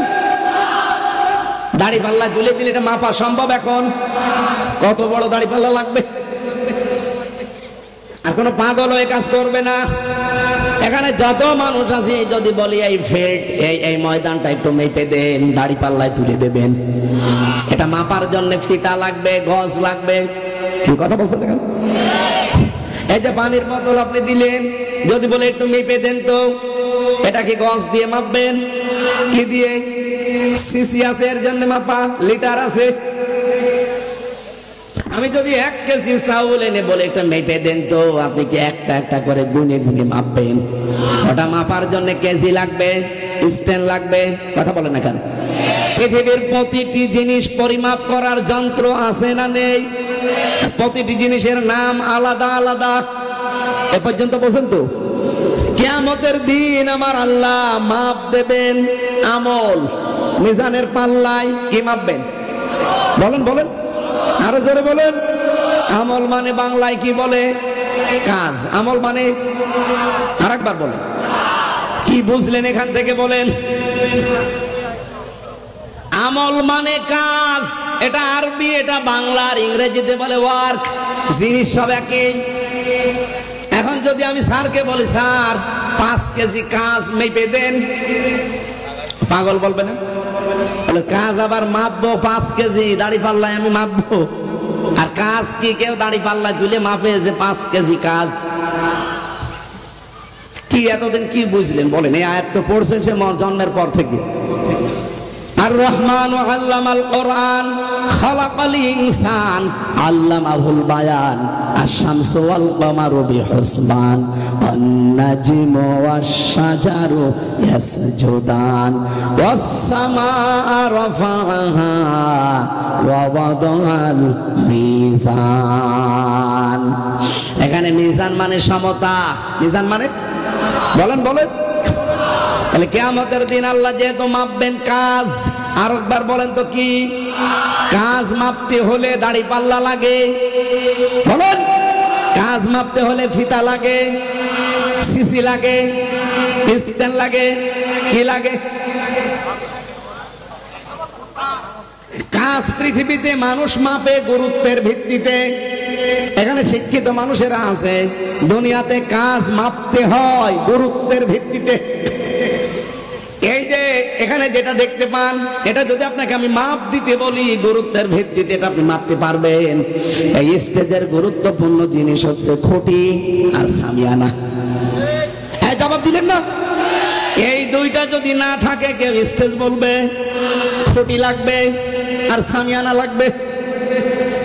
দাড়ি পাল্লায় তুলে দিলে এটা মাপা সম্ভব? এখন কত বড় দাড়ি পাল্লা লাগবে? আর কোনো পাগল হয়ে কাজ করবে না। এখানে যত মানুষ আছে যদি বলি এই ফিল্ড এই ময়দানটা একটু মেপে দেন, দাড়ি পাল্লায় তুলে দেবেন। এটা মাপার জন্য ফিতা লাগবে, গজ লাগবে। কি কথা বলছেন? দেখেন, এই যে পানির বোতল আপনি দিলেন, যদি বলে একটু মেপে দেন তো, এটা কি গজ দিয়ে মাপবেন? কি দিয়ে? সিসি আছে এর জন্য মাপা, লিটার আছে। আমি যদি 1 কেজি চাউল এনে বলে একটা মেপে দেন তো, আপনি কি একটা একটা করে গুনে গুনে মাপবেন? ওটা মাপার জন্য কেজি লাগবে, স্ট্যান্ড লাগবে। কথা বলেন না কেন? পৃথিবীর প্রতিটি জিনিস পরিমাপ করার যন্ত্র আছে না নেই? প্রতিটি জিনিসের নাম আলাদা আলাদা। এ পর্যন্ত বোঝেন তো? কিয়ামতের দিন আমার আল্লাহ মাপ দেবেন আমল। মিজানের পাল্লায় কি মাপবেন? বলেন বলেন, আরো জোরে বলেন। আমল মানে বাংলায় কি বলে? কাজ। আমল মানে আরেকবার বলেন, কি বুঝলেন এখান থেকে বলেন? আমল মানে কাজ, এটা আরবি, এটা বাংলা, আর ইংরেজিতে বলে ওয়ার্ক। জিনিস সব একই। এখন যদি আমি স্যারকে বলি স্যার 5 কেজি কাজ মেপে দেন, পাগল বলবে না? কাজ আবার মাপবো 5 কেজি, দাড়ি পাল্লায় আমি মাপবো? আর কাজ কি কেউ দাড়ি পাল্লায় তুলে মাপে যে 5 কেজি কাজ? কি এতদিন কি বুঝলেন বলেন? এই আয়াত তো পড়ছেন সে জন্মের পর থেকে। আর রহমান আল্লামাল কোরআন খালাকাল ইনসান আল্লামাহুল বায়ান আশ-শামসু ওয়াল কমারু বিহুসবান ওয়ান নাজমু ওয়াশ-শাজারু ইয়াসজুদান ওয়াস সামাআ রাফাআহা ওয়া ওয়াদাআল মিজান। এখানে মিজান মানে সমতা। মিজান মানে বলেন বলেন। তাহলে কিয়ামতের দিন আল্লাহ যেহেতু মাপবেন কাজ, আর একবার বলেন তো কি? কাজ মাপতে হলে দাড়ি পাল্লা লাগে। বলেন, কাজ মাপতে হলে ফিতা লাগে, সিসি লাগে, স্ট্যান্ড লাগে, কি লাগে? কাজ পৃথিবীতে মানুষ মাপে গুরুত্বের ভিত্তিতে। এখানে শিক্ষিত মানুষেরা আছে, দুনিয়াতে কাজ মাপতে হয় গুরুত্বের ভিত্তিতে। এই যে এখানে যেটা দেখতে পান, এটা যদি আপনাকে আমি মাপ দিতে বলি গুরুত্বের ভিত্তিতে, এটা আপনি মাপতে পারবেন? এই স্টেজের গুরুত্বপূর্ণ জিনিস হচ্ছে খুঁটি আর সামিয়ানা। হ্যাঁ, জবাব দিলেন না? এই দুইটা যদি না থাকে কেউ স্টেজ বলবে? খুঁটি লাগবে আর সামিয়ানা লাগবে।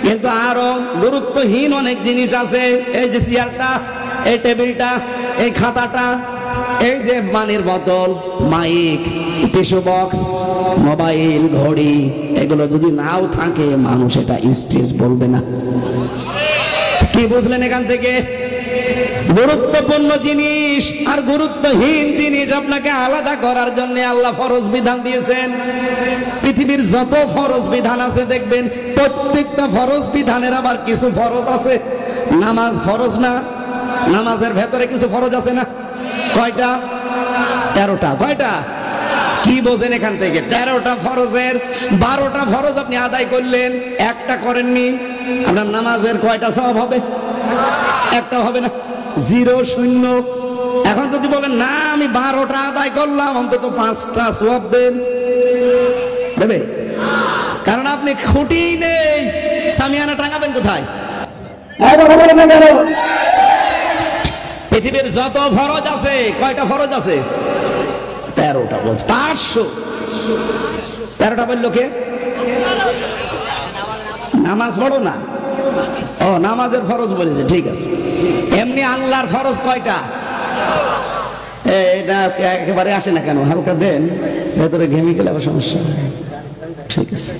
কিন্তু আরো গুরুত্বহীন অনেক জিনিস আছে। এই যে চেয়ারটা, এই টেবিলটা, এই খাতাটা, এই যে পানির বোতল, মাইক, টিস্যু বক্স, মোবাইল, ঘড়ি, এগুলো যদি নাও থাকে মানুষ এটা স্টেজ বলবে না। কি বুঝলেন এখান থেকে? গুরুত্বপূর্ণ জিনিস আর গুরুত্বহীন জিনিস আপনাকে আলাদা করার জন্য আল্লাহ ফরজ বিধান দিয়েছেন। পৃথিবীর যত ফরজ বিধান আছে দেখবেন প্রত্যেকটা ফরজ বিধানের আবার কিছু ফরজ আছে। নামাজ ফরজ না? নামাজের ভেতরে কিছু ফরজ আছে না? কয়টা? 13টা। কয়টা? কি বোঝেন এখান থেকে? 13টা ফরজের 12টা ফরজ আপনি আদায় করলেন, একটা করেননি, আপনার নামাজের কয়টা সওয়াব হবে? একটা হবে না, 0 0। এখন যদি বলেন না আমি 12টা আদায় করলাম, অন্তত 5টা সওয়াব দেন, দেবে? কারণ আপনি খুঁটি নেই, সামিয়ানা টাঙাবেন কোথায়? পৃথিবীর যত ফরজ আছে, কয়টা ফরজ আছে? 13টা। বলছে 500। 13টা বললো কে? নামাজ পড়ো না? ও, নামাজের ফরজ বলেছে, ঠিক আছে। এমনি আল্লাহর ফরজ কয়টা? এটা একেবারে আসে না কেন? হালকা দেন, ভেতরে ঘেমে গেলে আবার সমস্যা। ঠিক আছে,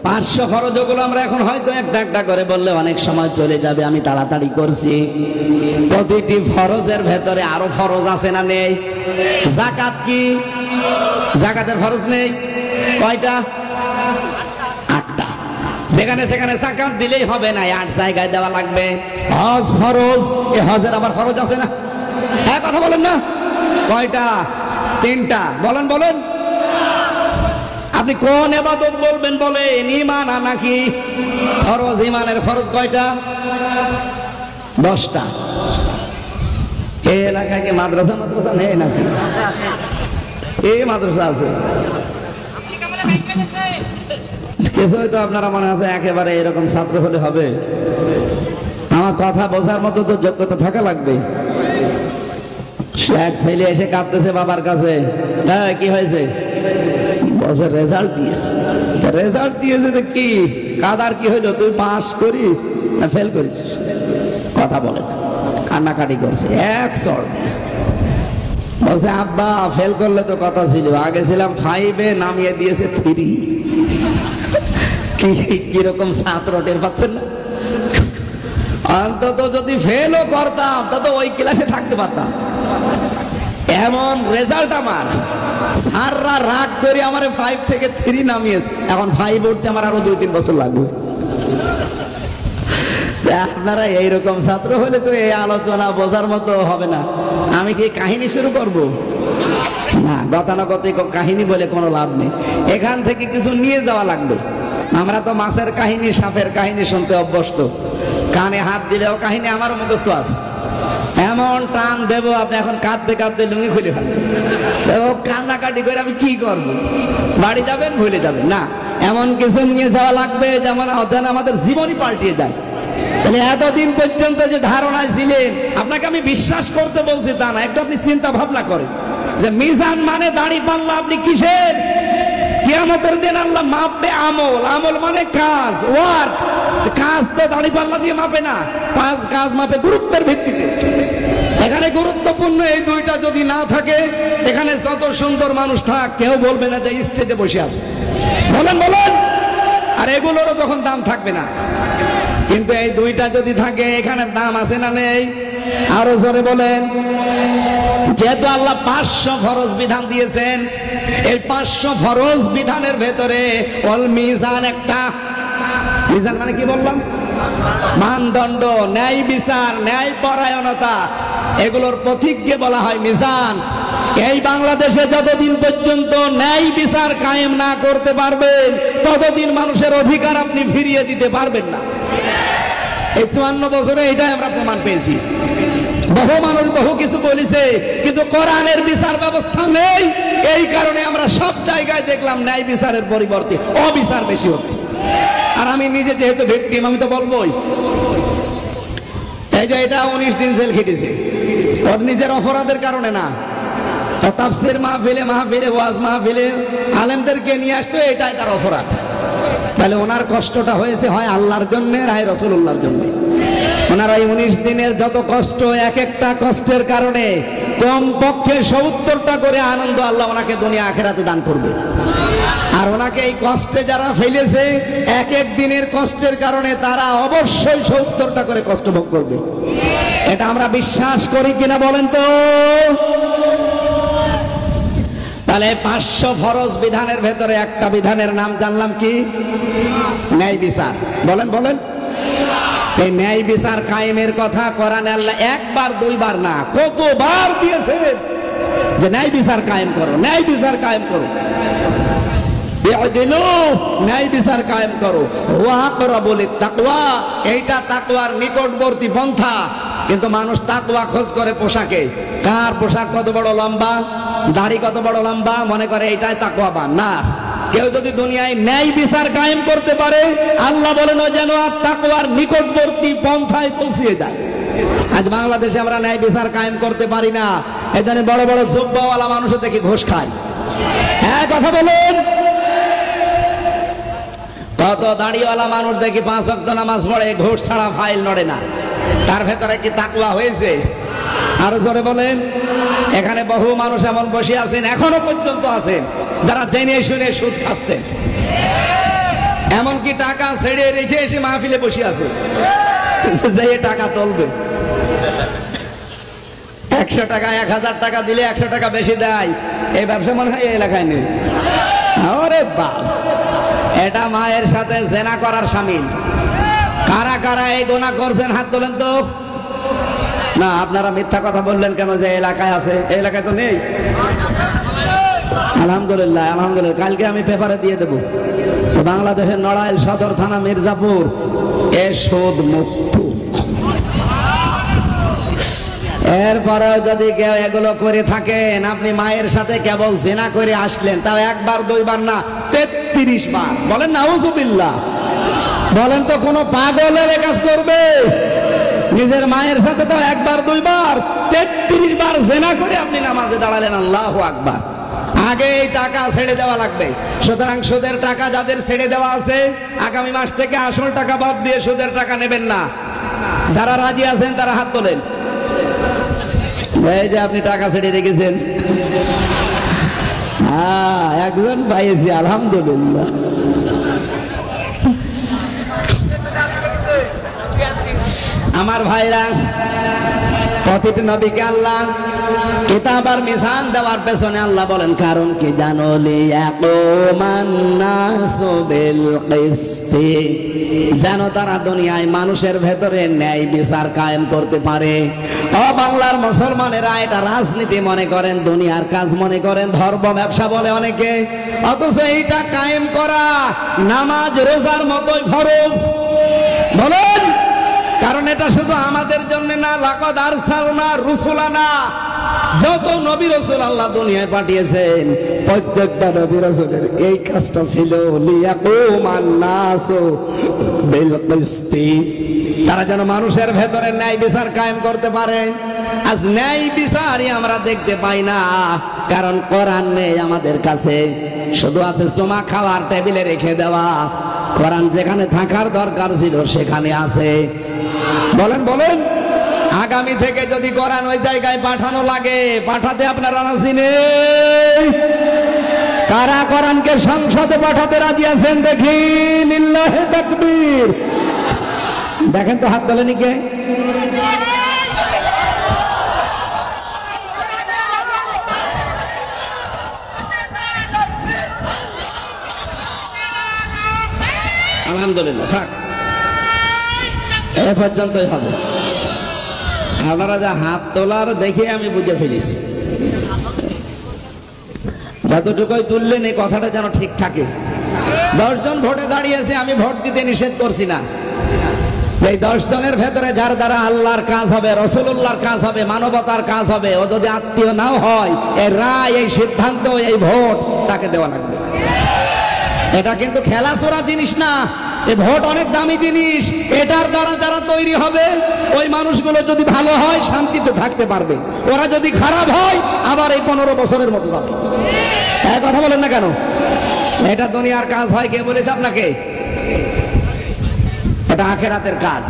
500 ফরজ, ওগুলো আমরা এখন হয়তো একটা একটা করে বললে অনেক সময় চলে যাবে, আমি তাড়াতাড়ি করছি। প্রতিটি ফরজের ভেতরে আরো ফরজ আছে না নেই? যাকাত কি? যাকাতের ফরজ নেই? কয়টা? 8টা। যেখানে সেখানে যাকাত দিলেই হবে না, 8 জায়গায় দেওয়া লাগবে। হজ ফরজ, এই হজের আবার ফরজ আছে না? হ্যাঁ, কথা বলেন না? কয়টা? 3টা। বলেন বলেন, আপনি কোন ইবাদত বলবেন বলেন? ঈমান নাকি ফরজ? ঈমানের ফরজ কয়টা? 10টা। এই এলাকায় কি মাদ্রাসা নেই নাকি? এই মাদ্রাসা আছে কিছু, হয়তো আপনারা মনে আছে একেবারে এরকম ছাত্র হলে হবে? আমার কথা বোঝার মতো তো যোগ্যতা থাকা লাগবে। এক ছেলে এসে কাঁদতেছে বাবার কাছে, হ্যাঁ কি হয়েছে? বলছে রেজাল্ট দিয়েছে। রেজাল্ট দিয়েছে তো কি কাদার কি হইলো? তুই পাস করিস না ফেল করিস? কথা বলে না, কান্নাকাটি করছে, 1 চড় দিয়েছে। বলছে আব্বা ফেল করলে তো কথা ছিল, আগে ছিলাম 5-এ, নামিয়ে দিয়েছে 3। কিরকম ছাত্র টের পাচ্ছেন না? অন্তত যদি ফেলও করতাম তা তো ওই ক্লাসে থাকতে পারতাম। এমন রেজাল্ট আমার, স্যাররা রাগ করে আমার 5 থেকে 3 নামিয়েছে। এখন 5 উঠতে আমার আরো 2-3 বছর লাগবে। আপনারা এইরকম ছাত্র হলে তো এই আলোচনা বোঝার মতো হবে না। আমি কি কাহিনী শুরু করব? না, গতানুগতিক কাহিনী বলে কোনো লাভ নেই। এখান থেকে কিছু নিয়ে যাওয়া লাগবে। আমরা তো মাছের কাহিনী, সাপের কাহিনী শুনতে অভ্যস্ত। কানে হাত দিলেও কাহিনী আমার মুখস্থ আছে। এমন টান দেব আপনি এখন কাঁদতে কাঁদতে লুঙ্গি খুলে ফেলবেন। কান্নাকাটি করে আমি কি করব? বাড়ি যাবেন, ভুলে যাবেন না। এমন কিছু নিয়ে যাওয়া লাগবে যেমন আমাদের জীবনই পাল্টিয়ে যায়। তাহলে এতদিন পর্যন্ত যে ধারণায় ছিলেন, আপনাকে আমি বিশ্বাস করতে বলছি তা না, একটু আপনি চিন্তা ভাবনা করেন যে মিজান মানে দাড়ি পাল্লা। আপনি কিসের? কিয়ামতের দিন আল্লাহ মাপবে আমল। আমল মানে কাজ, ওয়ার্ক। কাজ তো দাড়ি পাল্লা দিয়ে মাপে না, কাজ মাপে গুরুত্বের ভিত্তিতে। এখানে গুরুত্বপূর্ণ এই 2টা যদি না থাকে, এখানে যত সুন্দর মানুষ থাক, কেউ বলবে না যে স্টেজে বসে আছে। বলেন বলেন, আর এগুলোরও তখন দাম থাকবে না। কিন্তু এই 2টা যদি থাকে, এখানে দাম আছে না নেই? আরো জোরে বলেন। যেহেতু আল্লাহ 500 ফরজ বিধান দিয়েছেন, এই 500 ফরজ বিধানের ভেতরে অল মিজান একটা। মিজান মানে কি বললাম? মানদণ্ড, ন্যায় বিচার, ন্যায় পরায়ণতা, এগুলোর প্রতীককে বলা হয় মিজান। এই বাংলাদেশে যতদিন পর্যন্ত ন্যায় বিচার কায়েম না করতে পারবেন, ততদিন মানুষের অধিকার আপনি ফিরিয়ে দিতে পারবেন না। এই 54 বছরে এটাই আমরা প্রমাণ পেয়েছি। বহু মানুষ বহু কিছু বলেছে, কিন্তু কোরআনের বিচার ব্যবস্থা নেই। এই কারণে আমরা সব জায়গায় দেখলাম ন্যায় বিচারের পরিবর্তে অবিচার বেশি হচ্ছে। আর আমি নিজে যেহেতু ভিকটিম, আমি তো বলবোই। এই যে এটা 19 দিন জেল খেটেছে, ওর নিজের অপরাধের কারণে না। তাফসীর মাহফিলে, ওয়াজ মাহফিলে আলেমদেরকে নিয়ে আসতো, এটাই তার অপরাধ। তাহলে ওনার কষ্টটা হয়েছে হয় আল্লাহর জন্য, হয় রাসূলুল্লাহর জন্য। ওনার এই 19 দিনের যত কষ্ট, এক একটা কষ্টের কারণে কমপক্ষে 70টা করে আনন্দ আল্লাহ ওনাকে দুনিয়া আখিরাতে দান করবে। আর ওনাকে এই কষ্টে যারা ফেলেছে, এক এক দিনের কষ্টের কারণে তারা অবশ্যই 70টা করে কষ্ট ভোগ করবে। এটা আমরা বিশ্বাস করি কিনা বলেন তো? তাহলে 500 ফরজ বিধানের ভেতরে একটা বিধানের নাম জানলাম কি? ন্যায় বিচার। বলেন বলেন। এই ন্যায় বিচার কায়েমের কথা কোরআনে আল্লাহ 1 বার 2 বার না, কতবার দিয়েছে যে ন্যায় বিচার কায়েম করো, ন্যায় বিচার কায়েম করো, ন্যায় বিচার কায়েম করো। তাকওয়া, এইটা তাকওয়ার নিকটবর্তী পন্থা। কিন্তু মানুষ তাকওয়া খোঁজ করে পোশাকে। কার পোশাক কত বড় লম্বা, দাড়ি কত বড় লম্বা, মনে করে এটাই তাকওয়াবান না। কেউ যদি দুনিয়ায় ন্যায় বিচার কায়েম করতে পারে, আল্লাহ বলেন যেন তাকওয়ার নিকটবর্তী পন্থায় পৌঁছে যায়। আজ বাংলাদেশে আমরা ন্যায় বিচার কায়েম করতে পারি না। এখানে বড় বড় জুব্বাওয়ালা মানুষও দেখি ঘুষ খায়। হ্যাঁ কথা বলুন। কত দাড়িওয়ালা মানুষ দেখি 5 ওয়াক্ত নামাজ পড়ে, ঘুষ ছাড়া ফাইল নড়ে না। তার ভেতরে কি তাকওয়া হয়েছে? আরো জোরে বলেন। এখানে বহু মানুষ এমন বসে আছেন, এখনো পর্যন্ত আছেন, যারা জেনে শুনে সুদ খাচ্ছেন। এমনকি টাকা ছেড়ে রেখে এসে মাহফিলে বসে আছে, যে টাকা তুলবে। 100 টাকা 1000 টাকা দিলে 100 টাকা বেশি দেয়। এই ব্যবসা মনে হয় এই এলাকায় নেই। ওরে বাপ, এটা মায়ের সাথে জেনা করার শামিল। কারা কারা এই গুনাহ করছেন হাত তোলেন তো। না, আপনারা মিথ্যা কথা বললেন কেন যে এলাকায় আছে? এই এলাকায় তো নেই। আলহামদুলিল্লাহ, আলহামদুলিল্লাহ। কালকে আমি পেপারে দিয়ে দেব, বাংলাদেশের নড়াইল সদর থানা মির্জাপুর এ সুদ মুক্ত। এরপরেও যদি কেউ এগুলো করে থাকেন, আপনি মায়ের সাথে কেবল জিনা করে আসলেন, তাও 1 বার 2 বার না, 33 বার। বলেন নাউজুবিল্লাহ। বলেন তো কোন পাগলের এ কাজ করবে? নিজের মায়ের সাথে তো 1 বার 2 বার 33 বার জিনা করে আপনি নামাজে দাঁড়ালেন। আল্লাহু আকবার। আগে এই টাকা ছেড়ে দেওয়া লাগবে। সুতরাং সুদের টাকা যাদের ছেড়ে দেওয়া আছে, আগামী মাস থেকে আসল টাকা বাদ দিয়ে সুদের টাকা নেবেন না। যারা রাজি আছেন তারা হাত তোলেন। এই যে আপনি টাকা ছেড়ে রেখেছেন, একজন পাইয়েছি, আলহামদুলিল্লাহ। আমার ভাইরা, প্রতিটি নবীকে আল্লাহ কিতাব আর মিজান দেওয়ার পেছনে আল্লাহ বলেন কারণ কি জানো? লিয়াকুমান নাসু বিল কিসতি, যেন তারা দুনিয়ায় মানুষের ভেতরে ন্যায় বিচার কায়েম করতে পারে। ও বাংলার মুসলমানেরা, এটা রাজনীতি মনে করেন, দুনিয়ার কাজ মনে করেন, ধর্ম ব্যবসা বলে অনেকে, অথচ এইটা কায়েম করা নামাজ রোজার মতোই ফরজ। বলেন, কারণ এটা শুধু আমাদের জন্য না, লাকাদ আরসালনা রুসুলানা, যত নবী রাসূল আল্লাহ দুনিয়ায় পাঠিয়েছেন, প্রত্যেকটা নবী রাসূলের এই কাজটা ছিল লিয়াকুমান নাসু বিল কিসতি, তারা যেন মানুষের ভেতরে ন্যায় বিচার কায়েম করতে পারে। আজ ন্যায় বিচারই আমরা দেখতে পাই না, কারণ কোরআন নেই আমাদের কাছে, শুধু আছে জমা খাওয়ার টেবিলে রেখে দেওয়া। কোরআন যেখানে থাকার দরকার ছিল সেখানে আছে। বলেন বলেন, আগামী থেকে যদি কোরআন ওই জায়গায় পাঠানো লাগে, পাঠাতে আপনারা রাজি নেই? কারা কোরআনকে সংসদে পাঠাতে রাজি আছেন দেখি? লিল্লাহি তাকবীর। দেখেন তো হাত তোলেনি কে? আলহামদুলিল্লাহ, থাক, এ পর্যন্তই হবে। আপনারা যা হাত তোলার দেখে আমি বুঝে ফেলেছি, যতটুকুই তুললেন এই কথাটা যেন ঠিক থাকে। 10 জন ভোটে দাঁড়িয়েছে, আমি ভোট দিতে নিষেধ করছি না। এই 10 জনের ভেতরে যার দ্বারা আল্লাহর কাজ হবে, রাসূলুল্লাহর কাজ হবে, মানবতার কাজ হবে, ও যদি আত্মীয় নাও হয়, এই রায়, এই সিদ্ধান্ত, এই ভোট তাকে দেওয়া লাগবে। এটা কিন্তু খেলাছোড়া জিনিস না, এই ভোট অনেক দামি জিনিস। এটার দ্বারা যারা তৈরি হবে, ওই মানুষগুলো যদি ভালো হয় শান্তিতে থাকতে পারবে, ওরা যদি খারাপ হয় আবার এই 15 বছরের মতো যাবে। এই কথা বলেন না কেন? এটা দুনিয়ার কাজ হয়, কে বলেছে আপনাকে? এটা আখিরাতের কাজ।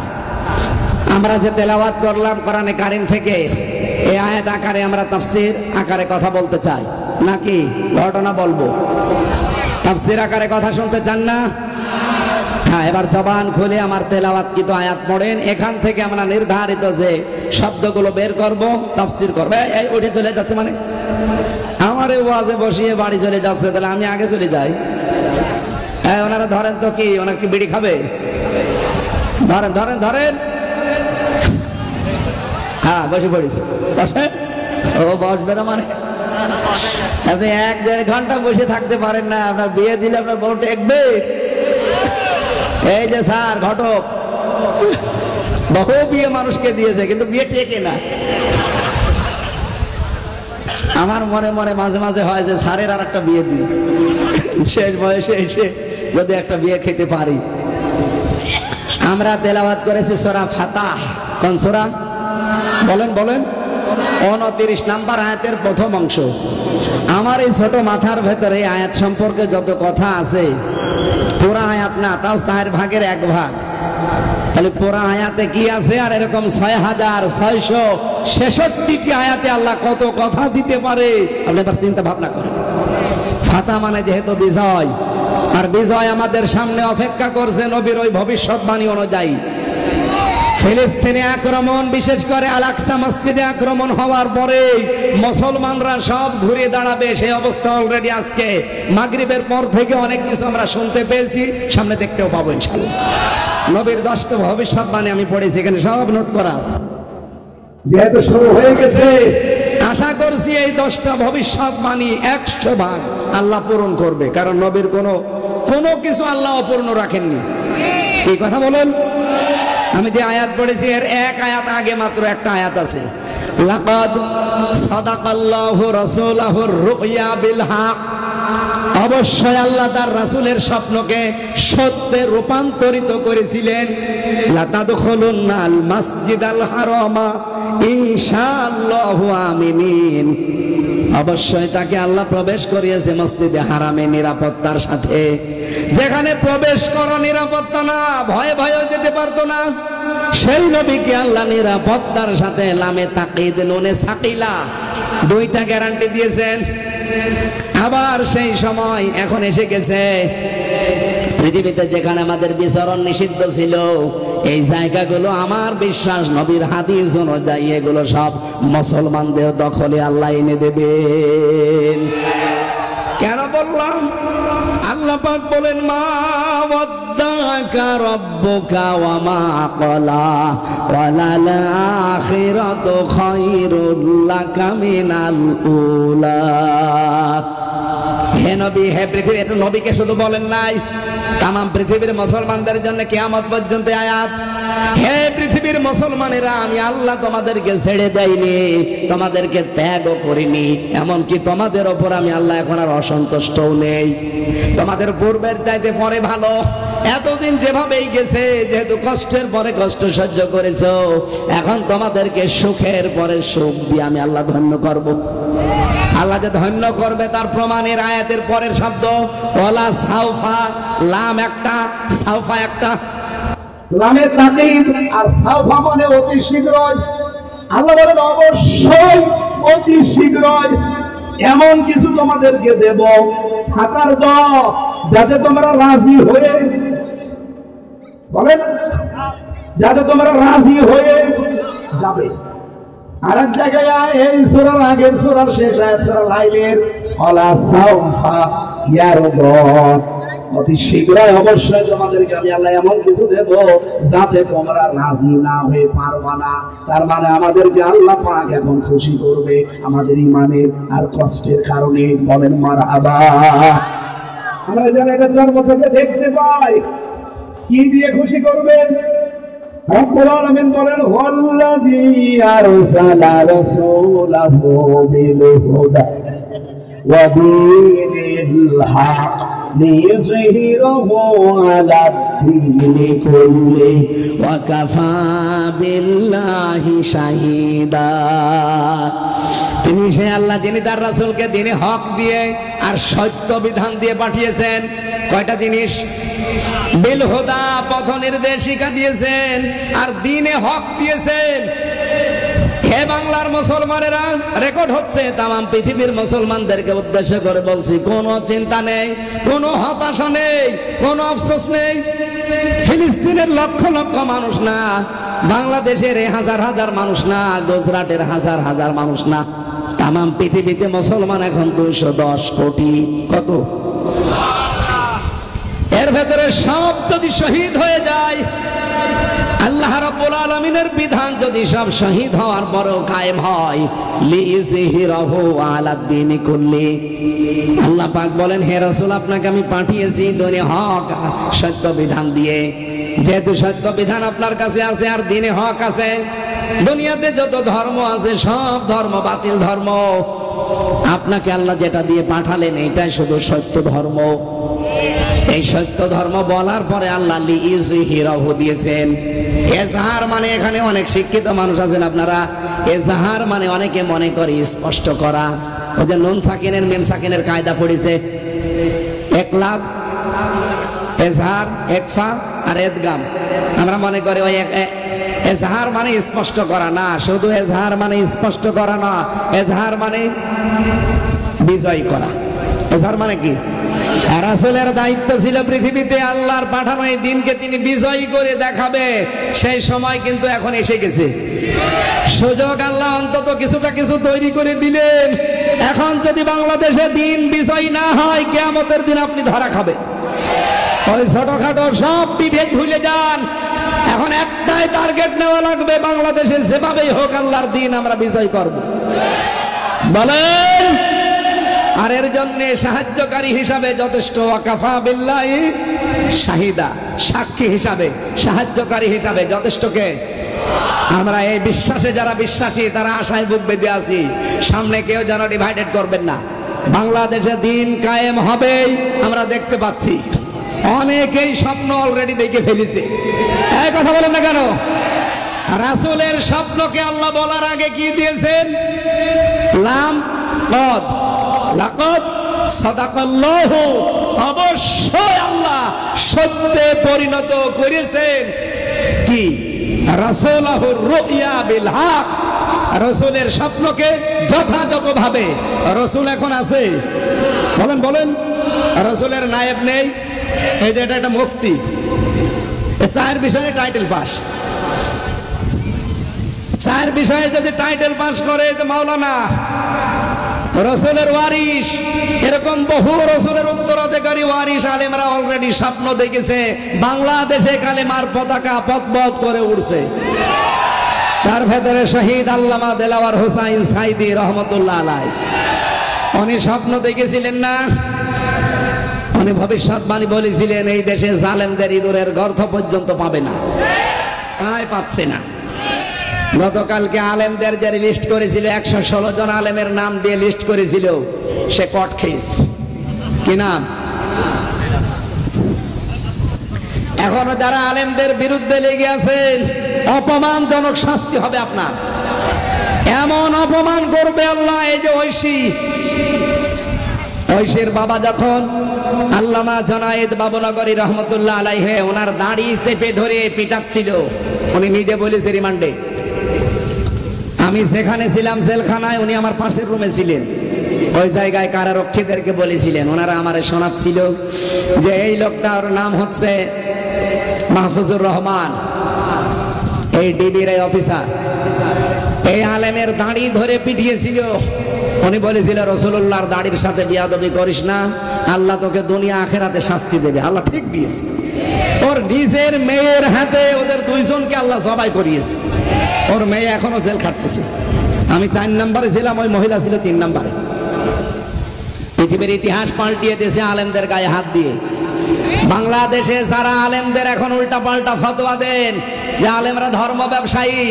আমরা যে তেলাওয়াত করলাম কোরআনে কারীম থেকে, এই আয়াত আকারে আমরা তাফসীর আকারে কথা বলতে চাই, নাকি ঘটনা বলবো? তাফসীর আকারে কথা শুনতে চান না? হ্যাঁ, এবার জবান খুলে আমার তেলাওয়াতকৃত আয়াত পড়েন। এখান থেকে আমরা নির্ধারিত যে শব্দগুলো বের করব, তাফসীর করব। এই উঠে চলে যাচ্ছে মানে আমার এই ওয়াজে বসিয়ে বাড়ি চলে যাচ্ছে, তাহলে আমি আগে চলে যাই। হ্যাঁ, ওনারা ধরেন তো, কি ওনারা কি বিড়ি খাবে? ধরেন ধরেন ধরেন। হ্যাঁ, বসে পড়িস, বসেন। ও বসবে না মানে? আপনি 1-1.5 ঘন্টা বসে থাকতে পারেন না, আপনার বিয়ে দিলে আপনার বউ টেকবে? এই যে স্যার ঘটক, বহু বিয়ে মানুষকে দিয়েছে, কিন্তু বিয়ে টেকে না। আমার মনে মনে মাঝে মাঝে হয় যে স্যারের আর একটা বিয়ে দিই, শেষ বয়সে এসে যদি একটা বিয়ে খেতে পারি। আমরা তেলাওয়াত করেছি সূরা ফাতাহ। কোন সূরা? বলেন বলেন। 29 নম্বর আয়াতের প্রথম অংশ। আমার এই ছোট মাথার ভেতরে আয়াত সম্পর্কে যত কথা আছে, পুরা আয়াত না, তাও 4 ভাগের 1 ভাগ। তাহলে পুরা আয়াতে কি আছে? আর এরকম 6666টি আয়াতে আল্লাহ কত কথা দিতে পারে, আপনি এবার চিন্তা ভাবনা করেন। ফাতা মানে যেহেতু বিজয়, আর বিজয় আমাদের সামনে অপেক্ষা করছে নবীর ওই ভবিষ্যৎবাণী অনুযায়ী। ফিলিস্তিনে আক্রমণ, বিশেষ করে আল আকসা মসজিদে আক্রমণ হওয়ার পরে মুসলমানরা সব ঘুরে দাঁড়াবে, সেই অবস্থা অলরেডি আজকে মাগরিবের পর থেকে অনেক কিছু আমরা শুনতে পেয়েছি, সামনে দেখতেও পাবো ইনশাআল্লাহ। নবীর 10টা ভবিষ্যৎবাণী আমি পড়েছি, এখানে সব নোট করা আছে। যেহেতু শুরু হয়ে গেছে, আশা করছি এই 10টা ভবিষ্যৎবাণী 100 ভাগ আল্লাহ পূরণ করবে, কারণ নবীর কোনো কিছু আল্লাহ অপূর্ণ রাখেননি। এই কথা বলেন। আমি যে আয়াত পড়েছি এর 1 আয়াত আগে মাত্র একটা আয়াত আছে, লাকাদ সাদাকাল্লাহু রাসূলাহুর রুয়া বিল হক। অবশ্যই আল্লাহ তার রাসূলের স্বপ্নকে সত্যে রূপান্তরিত করেছিলেন। লা তাদখুলুন্নাল মাসজিদাল হারামা ইনশাআল্লাহু আমিনিন। অবশ্যই তাকে আল্লাহ প্রবেশ করিয়েছে মসজিদে হারামে নিরাপত্তার সাথে, যেখানে প্রবেশ করা নিরাপত্তা না, ভয়ে ভয়ে যেতে পারতো না, সেই নবীকে আল্লাহ নিরাপত্তার সাথে লামে তাকিদ নুনে সাকিলা 2টা গ্যারান্টি দিয়েছেন। আবার সেই সময় এখন এসে গেছে, পৃথিবীতে যেখানে আমাদের বিচরণ নিষিদ্ধ ছিল, এই জায়গাগুলো আমার বিশ্বাস নবীর হাদিস অনুযায়ী এগুলো সব মুসলমানদের দখলে আল্লাহ এনে দেবেন। কেন বললাম? আল্লাহ পাক বলেন, মা ওয়াদ্দাকা রাব্বুকা ওয়া মা ক্বালা ওয়ালাল আখিরাতু খায়রুল লাকা মিনাল উলা। হে নবী, হে পৃথিবী, এটা নবীকে শুধু বলেন নাই, তাম পৃথিবীর মুসলমানদের জন্য কিয়ামত পর্যন্ত আয়াত। হে পৃথিবীর মুসলমানেরা, আমি আল্লাহ তোমাদেরকে ছেড়ে দেইনি, তোমাদেরকে ত্যাগও করিনি, এমনকি তোমাদের ওপর আমি আল্লাহ এখন আর অসন্তুষ্টও নেই। তোমাদের পূর্বের চাইতে পরে ভালো। এতদিন যেভাবেই গেছে, যেহেতু কষ্টের পরে কষ্ট সহ্য করেছো, এখন তোমাদেরকে সুখের পরে সুখ দিয়ে আমি আল্লাহ ধন্য করব। আল্লাহ যে ধন্য করবে তার প্রমাণের আয়াতের পরের শব্দ ওয়ালা সাউফা। লাম একটা, সাউফা একটা, লামের তাকিদ, আর সাউফা মানে অতি শীঘ্রই। আল্লাহ বলেন অবশ্যই অতি শীঘ্রই এমন কিছু তোমাদেরকে দেব, ছাতার দাও, যাতে তোমরা রাজি হয়ে, বলেন, যাতে তোমরা রাজি হয়ে যাবে। আর এক জায়গায় এই সূরার আগের সূরার শেষ আয়াত সূরা লাইলের ওয়ালা সাউফা ইয়ারদুন, অতি শীঘ্রই অবশ্যই তোমাদেরকে আমি আল্লাহ এমন কিছু দেব যাতে তোমরা রাজি না হয়ে পারবা না। তার মানে আমাদেরকে আল্লাহ পাক এখন খুশি করবে আমাদের ঈমানের আর কষ্টের কারণে। বলেন মারহাবা। আমরা যেন এটা জন্ম থেকে দেখতে পাই, কি দিয়ে খুশি করবেন? রব্বুল আলামিন বলেন, ওয়াল্লাযী আরসালা রাসূলাহু বিল হুদা ওয়া দীনিল হক লিইয়ুযহিরাহু আলাদ-দীনি কুল্লিহি ওয়া কাফা বিল্লাহি শাহীদা। তিনি সে আল্লাহ যিনি তার রাসূলকে দ্বীনে হক দিয়ে আর সত্য বিধান দিয়ে পাঠিয়েছেন। কয়টা জিনিস? বিল হুদা, পথ নির্দেশিকা দিয়েছেন, আর দ্বীনে হক দিয়েছেন। হে বাংলার মুসলমানেরা, রেকর্ড হচ্ছে, তামাম পৃথিবীর মুসলমানদেরকে উদ্দেশ্য করে বলছি, কোনো চিন্তা নেই, কোনো হতাশা নেই, কোনো আফসোস নেই। ফিলিস্তিনের লক্ষ লক্ষ মানুষ না, বাংলাদেশের হাজার হাজার মানুষ না, গুজরাটের হাজার হাজার মানুষ না, তামাম পৃথিবীতে মুসলমান এখন 210 কোটি। কত? এর ভেতরে সব যদি শহীদ হয়ে যায়, আল্লাহ রাব্বুল আলামিনের বিধান যদি সব শহীদ হওয়ার পরেও কায়েম হয়, লিইয়ুযহিরাহু আলাদ-দীনি কুল্লি। আল্লাহ পাক বলেন, হে রাসূল, আপনাকে আমি পাঠিয়েছি দ্বীনে হক, সত্য বিধান দিয়ে। যেহেতু সত্য বিধান আপনার কাছে আছে আর দ্বীনে হক আছে, দুনিয়াতে যত ধর্ম আছে সব ধর্ম বাতিল ধর্ম। আপনাকে আল্লাহ যেটা দিয়ে পাঠালেন এটাই শুধু সত্য ধর্ম। এই সত্য ধর্ম বলার পরে আল্লাহ লিইয়ুযহিরাহু দিয়েছেন। এজাহার মানে, এখানে অনেক শিক্ষিত মানুষ আছেন আপনারা, এজাহার মানে অনেকে মনে করে স্পষ্ট করা। ওই যে নুন সাকিনের মিম সাকিনের কায়দা পড়েছে, একলাব এজাহার একফা আর এদগাম। আমরা মনে করি ওই এজাহার মানে স্পষ্ট করা না, শুধু এজাহার মানে স্পষ্ট করা না, এজাহার মানে বিজয় করা। এজাহার মানে কি? রাসূলের দায়িত্ব ছিল পৃথিবীতে আল্লাহর পাঠানো এই দিনকে তিনি বিজয়ী করে দেখাবে। সেই সময় কিন্তু এখন এসে গেছে, সুযোগ আল্লাহ অন্তত কিছুটা কিছু তৈরি করে দিলেন। এখন যদি বাংলাদেশে দিন বিজয়ী না হয়, কিয়ামতের দিন আপনি ধরা খাবে। ওই ছোটখাটো সব বিভেদ ভুলে যান, এখন একটাই টার্গেট নেওয়া লাগবে, বাংলাদেশে যেভাবেই হোক আল্লাহর দিন আমরা বিজয় করব। বলেন। আর এর জন্য সাহায্যকারী হিসাবে যথেষ্ট, ওয়াকাফা বিল্লাহি শাহিদা, সাক্ষী হিসাবে, সাহায্যকারী হিসাবে যথেষ্ট কে? আমরা এই বিশ্বাসে যারা বিশ্বাসী তারা আশায় বুক বেঁধে আছি, সামনে কেউ যেন ডিভাইডেড করবেন না। বাংলাদেশে দিন কায়েম হবে আমরা দেখতে পাচ্ছি, অনেকেই স্বপ্ন অলরেডি দেখে ফেলেছে। এই কথা বলেন না কেন? রাসূলের স্বপ্নকে আল্লাহ বলার আগে কি দিয়েছেন? লাম কদ লাকাদ সাদাকাল্লাহু, অবশ্যই আল্লাহ সত্যে পরিণত করেছেন কি? রাসূলাহুর রুইয়া বিল হক, রাসূলের স্বপ্নকে যথাযথভাবে। রাসূল এখন আছে? বলেন বলেন। রাসূলের নায়েব নেই? এই যে এটা মুফতি, চার বিষয়ে টাইটেল পাস, চার বিষয়ে যদি টাইটেল পাস করে তো মাওলানা। রাসূলের ওয়ারিস, এরকম বহু রাসূলের উত্তরাধিকারী ওয়ারিস আলেমরা অলরেডি স্বপ্ন দেখেছে বাংলাদেশে কালেমার পতাকা পথ করে উড়ছে। তার ভেতরে শহীদ আল্লামা দেলাওয়ার হোসাইন সাইদি রহমতুল্লাহ আলাইহি, উনি স্বপ্ন দেখেছিলেন না? উনি ভবিষ্যৎবাণী বলেছিলেন এই দেশে জালেমদের ইঁদুরের গর্ত পর্যন্ত পাবে না, তাই পাচ্ছে না। গতকালকে আলেমদের যে লিস্ট করেছিল, 116 জন আলেমের নাম দিয়ে লিস্ট করেছিল, সে কট খেয়েছে। কি নাম? এখনো যারা আলেমদের বিরুদ্ধে লেগে আছেন, অপমানজনক শাস্তি হবে আপনার। এমন অপমান করবে আল্লাহ। এই যে ঐশীর বাবা যখন আল্লামা জনায়েদ বাবুনগরী রহমতুল্লাহ আলাইহি ওনার দাড়ি চেপে ধরে পিটাচ্ছিল, উনি নিজে বলেছে রিমান্ডে, আমি যেখানে ছিলাম জেলখানায়, উনি আমার পাশের রুমে ছিলেন, ওই জায়গায় কারারক্ষীদেরকে বলেছিলেন, ওনারা আমারে শোনাচ্ছিল যে এই লোকটার নাম হচ্ছে মাহফুজুর রহমান, এই ডিবির এই অফিসার, এই আলেমের দাড়ি ধরে পিটিয়েছিল। উনি বলেছিল রাসূলুল্লাহর দাড়ির সাথে বিয়াদবি করিস না, আল্লাহ তোকে দুনিয়া আখিরাতে শাস্তি দেবে। আল্লাহ ঠিক দিয়েছে। ওর নিজের মেয়ের হাতে ওদের দুইজনকে আল্লাহ জবাই করিয়েছে। ওর মেয়ে এখনো জেল খাটতেছে। আমি 4 নম্বরে ছিলাম, ওই মহিলা ছিল 3 নম্বরে। পৃথিবীর ইতিহাস পাল্টিয়ে দিয়েছে আলেমদের গায়ে হাত দিয়ে। বাংলাদেশে যারা আলেমদের এখন উল্টা পাল্টা ফতোয়া দেন যে আলেমরা ধর্ম ব্যবসায়ী,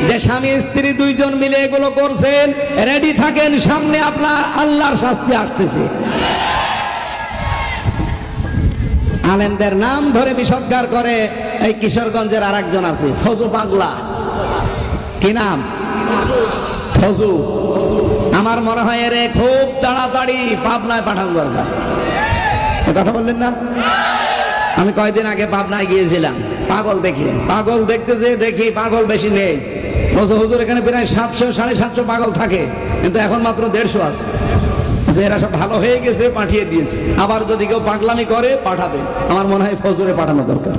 যে স্বামী স্ত্রী দুইজন মিলে এগুলো করছেন, রেডি থাকেন, সামনে আপনার আল্লাহর শাস্তি আসতেছে। আলেমদের নাম ধরে বিষদগার করে এই কিশোরগঞ্জের আরেকজন আছে, ফজু পাগলা। কি নাম? ফজু। আমার মনে হয় এর খুব তাড়াতাড়ি পাবনায় পাঠানো দরকার। কথা বললেন না? আমি কয়েকদিন আগে পাবনায় গিয়েছিলাম, পাগল দেখি, পাগল দেখতে যে দেখি পাগল বেশি নেই। হুজুর এখানে প্রায় 700 750 পাগল থাকে, কিন্তু এখন মাত্র 150 আছে। যে এরা সব ভালো হয়ে গেছে, পাঠিয়ে দিয়েছে। আবার যদি কেউ পাগলামি করে পাঠাবে। আমার মনে হয় ফজরে পাঠানো দরকার।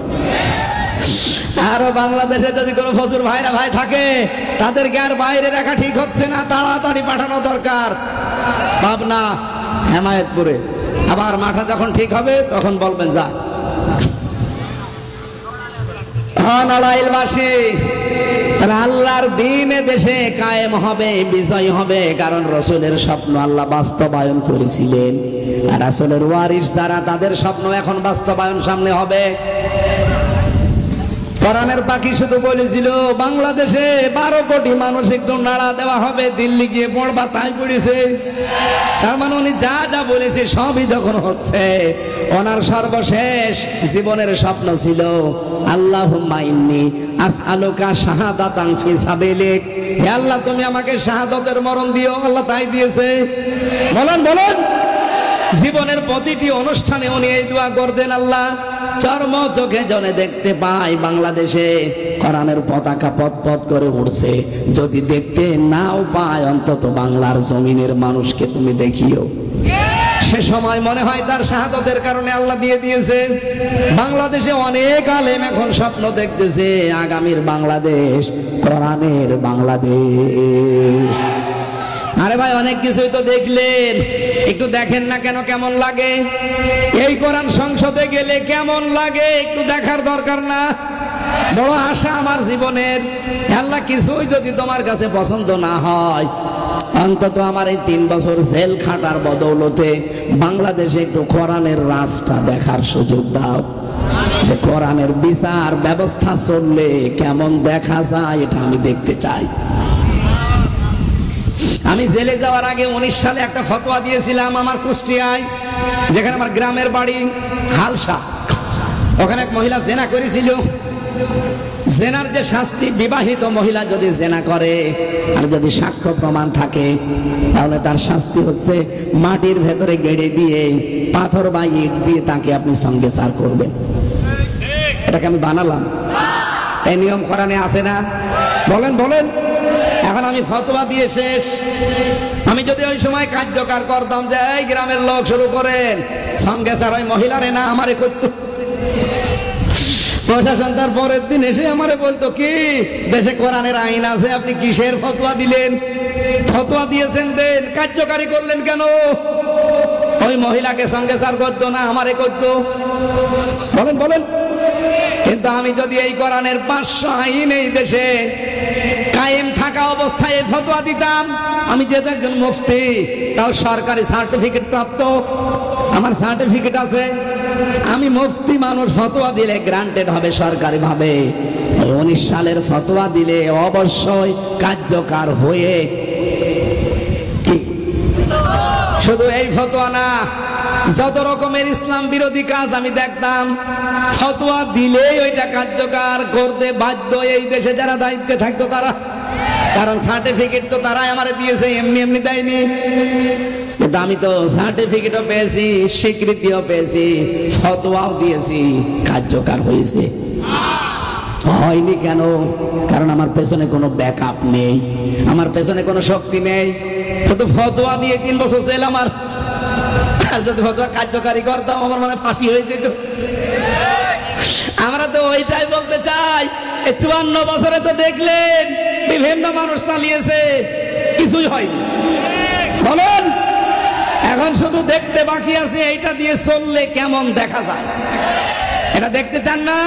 আরো বাংলাদেশে যদি কোনো ফজর ভাইরা ভাই থাকে, তাদেরকে আর বাইরে রাখা ঠিক হচ্ছে না, তাড়াতাড়ি পাঠানো দরকার পাবনা, হেমায়েতপুরে। আবার মাথা যখন ঠিক হবে তখন বলবেন যা। আল্লাহর দিন দেশে কায়েম হবে, বিজয় হবে, কারণ রাসূলের স্বপ্ন আল্লাহ বাস্তবায়ন করেছিলেন। আর রাসূলের ওয়ারিস যারা, তাদের স্বপ্ন এখন বাস্তবায়ন সামনে হবে। কোরআনের পাখি শুধু বলেছিল বাংলাদেশে 12 কোটি মানুষ একটু নাড়া দেওয়া হবে, দিল্লি গিয়ে পড়বা, তাই পড়েছে। তার মানে উনি যা যা বলেছে সবই যখন হচ্ছে, ওনার সর্বশেষ জীবনের স্বপ্ন ছিল আল্লাহুম্মা ইন্নী আসআলুকা শাহাদাতান ফি সাবিলিক, হে আল্লাহ তুমি আমাকে শাহাদাতের মরণ দিও। আল্লাহ তাই দিয়েছে। বলেন বলেন। জীবনের প্রতিটি অনুষ্ঠানে উনি এই দোয়া করতেন, আল্লাহ চর্ম চোখে জনে দেখতে পাই বাংলাদেশে কোরআনের পতাকা পথ পথ করে উড়ছে, যদি দেখতে নাও পায় অন্তত বাংলার জমিনের মানুষকে তুমি দেখিও। সে সময় মনে হয় তার শাহাদাতের কারণে আল্লাহ দিয়ে দিয়েছে। বাংলাদেশে অনেক আলেম এখন স্বপ্ন দেখতেছে আগামীর বাংলাদেশ কোরআনের বাংলাদেশ। আরে ভাই অনেক কিছুই তো দেখলেন, একটু দেখেন না কেন কেমন লাগে? এই কোরআন সংসদে গেলে কেমন লাগে একটু দেখার দরকার না? বড় আশা আমার জীবনের, আল্লাহ কিছুই যদি তোমার কাছে পছন্দ না হয় অন্তত আমার এই 3 বছর জেল খাটার বদৌলতে বাংলাদেশে একটু কোরআনের রাজটা দেখার সুযোগ দাও, যে কোরআনের বিচার ব্যবস্থা চললে কেমন দেখা যায় এটা আমি দেখতে চাই। আমি জেলে যাওয়ার আগে 19 সালে একটা ফতোয়া দিয়েছিলাম আমার কুষ্টিয়ায়, যেখানে আমার গ্রামের বাড়ি হালসা। ওখানে এক মহিলা জেনা করেছিল। জেনার যে শাস্তি, বিবাহিত মহিলা যদি জেনা করে আর যদি সাক্ষ্য প্রমাণ থাকে তাহলে তার শাস্তি হচ্ছে মাটির ভেতরে গেড়ে দিয়ে পাথর বা ইট দিয়ে তাকে আপনি সঙ্গে সার করবেন। এটাকে আমি বানালাম, এই নিয়ম কোরআনে আছে না? বলেন বলেন। এখন আমি ফতোয়া দিয়ে শেষ। আমি যদি ওই সময় কার্যকর করতাম যে এই গ্রামের লোক শুরু করেন, সঙ্গে স্যার ওই মহিলারে না আমারে করতো, প্রশাসন তার পরের দিন এসে আমারে বলতো কি দেশে কোরআনের আইন আছে, আপনি কিসের ফতোয়া দিলেন? ফতোয়া দিয়েছেন দেন, কার্যকারী করলেন কেন? ওই মহিলাকে সঙ্গে স্যার করতো না আমারে করতো। বলেন বলেন। কিন্তু আমি যদি এই কোরআনের 500 আইন এই দেশে কায়েম থাকা অবস্থায় ফতোয়া দিতাম, আমি যেহেতু একজন মুফতি, তাও সরকারি সার্টিফিকেট প্রাপ্ত, আমার সার্টিফিকেট আছে, আমি মুফতি মানুষ, ফতোয়া দিলে গ্রান্টেড হবে সরকারি ভাবে। 19 সালের ফতোয়া দিলে অবশ্যই কার্যকর হয়ে, শুধু এই ফতোয়া না, যত রকমের ইসলাম বিরোধী কাজ আমি দেখতাম ফতোয়া দিলেই ওইটা কার্যকর করতে বাধ্য এই দেশে যারা দায়িত্বে থাকতো তারা। কারণ সার্টিফিকেট তো তারাই আমারে দিয়েছে, এমনি এমনি দেয়নি। কিন্তু আমি তো সার্টিফিকেটও পেয়েছি, স্বীকৃতিও পেয়েছি, ফতোয়াও দিয়েছি, কার্যকর হয়েছে। হয়নি কেন? কারণ আমার পেছনে কোনো ব্যাকআপ নেই, আমার পেছনে কোনো শক্তি নেই। কিন্তু ফতোয়া দিয়ে 3 বছর জেল আমার, আর যদি ফতোয়া কার্যকারী করতাম আমার মনে ফাঁসি হয়ে যেত। আমরা তো ওইটাই বলতে চাই, 54 বছরে তো দেখলেন বিভিন্ন মানুষ চালিয়েছে, কিছুই হয়নি। বলেন, এখন শুধু দেখতে বাকি আছে এইটা দিয়ে চললে কেমন দেখা যায়, এটা দেখতে চান না?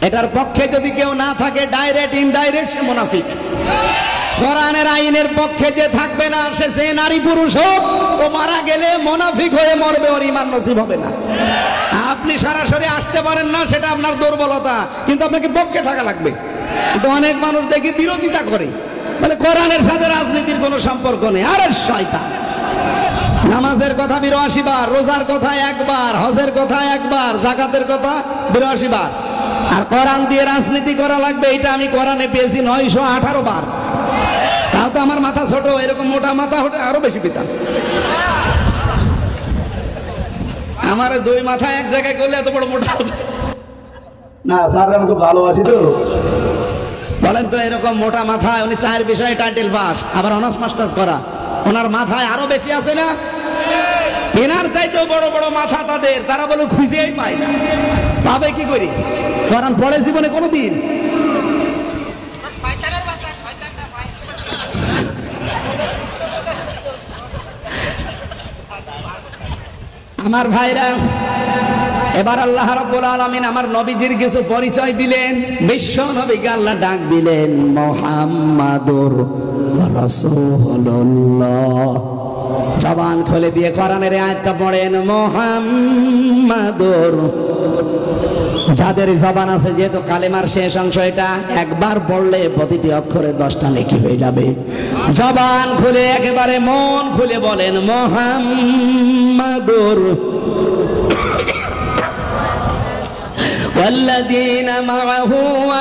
এটার পক্ষে যদি কেউ না থাকে, ডাইরেক্ট ইনডাইরেক্ট সে মুনাফিক। কোরআনের আইনের পক্ষে যে থাকবে না, সে যে নারী পুরুষ হোক, ও মারা গেলে মুনাফিক হয়ে মরবে, ওর ঈমান নসিব হবে না। আপনি সরাসরি আসতে পারেন না, সেটা আপনার দুর্বলতা, কিন্তু আপনাকে পক্ষে থাকা লাগবে। কিন্তু অনেক মানুষ দেখি বিরোধিতা করে, মানে কোরআনের সাথে রাজনীতির কোনো সম্পর্ক নেই। আরে শয়তান! নামাজের কথা 82 বার, রোজার কথা 1 বার, হজের কথা 1 বার, জাকাতের কথা 82 বার, আর কোরআন দিয়ে রাজনীতি করা লাগবে, এটা আমি কোরআনে পেয়েছি 918 বার। তাও তো আমার মাথা ছোট, এরকম মোটা মাথা হলে আরো বেশি পেতাম। আমার 2 মাথা এক জায়গায় করলে এত বড় মোটা হবে না। স্যার আমাকে ভালোবাসি তো, বলেন তো এরকম মোটা মাথায় উনি 4 বিষয়ে টাইটেল পাস, আবার অনার্স মাস্টার্স করা, ওনার মাথায় আরো বেশি আছে না? এনার চাইতেও বড় বড় মাথা তাদের, তারা বলে খুঁজেই পায় না। পাবে কি করি? কোরআন পড়ে জীবনে কোনোদিন? আমার ভাইরা, এবার আল্লাহ রাব্বুল আলামিন আমার নবীজির কিছু পরিচয় দিলেন। বিশ্ব নবীকে আল্লাহ ডাক দিলেন মুহাম্মাদুর রাসূলুল্লাহ। জবান খুলে দিয়ে কোরআনের আয়াতটা পড়েন, মুহাম্মাদুর যাদের জবান আছে, যেহেতু কালেমার শেষ অংশ এটা, একবার পড়লে প্রতিটি অক্ষরে 10টা নেকি হয়ে যাবে। জবান খুলে একেবারে মন খুলে বলেন মুহাম্মাদুর والذين معه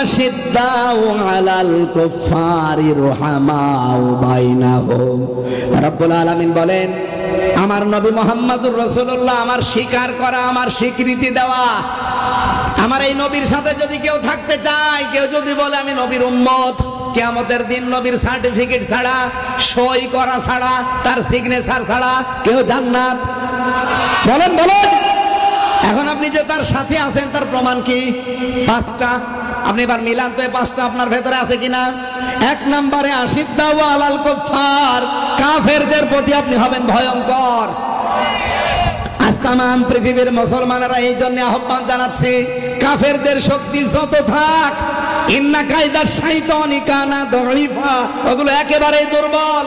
أشداء على الكفار رحماء بينهم। রব্বুল আলামিন বলেন, আমার নবী মুহাম্মদুর রাসূলুল্লাহ আমার স্বীকার করা, আমার স্বীকৃতি দেওয়া, আমার এই নবীর সাথে যদি কেউ থাকতে চায়, কেউ যদি বলে আমি নবীর উম্মত, কিয়ামতের দিন নবীর সার্টিফিকেট ছাড়া, সই করা ছাড়া, তার সিগনেচার ছাড়া কেউ জান্নাত বলেন বলেন। এখন আপনি যে তার সাথে আছেন তার প্রমাণ কি? 5টা। আপনি এবার মিলান তো, 5টা আপনার ভেতরে আছে কিনা? 1 নম্বরে আশিদ্দাউ আলাল কুফার, কাফেরদের প্রতি আপনি হবেন ভয়ঙ্কর। আজ তামাম পৃথিবীর মুসলমানেরা এই জন্য আহ্বান জানাচ্ছে, কাফেরদের শক্তি যত থাক, ইন্না কায়দার শাইতানি কানা দাঈফা, ওগুলো একেবারে দুর্বল।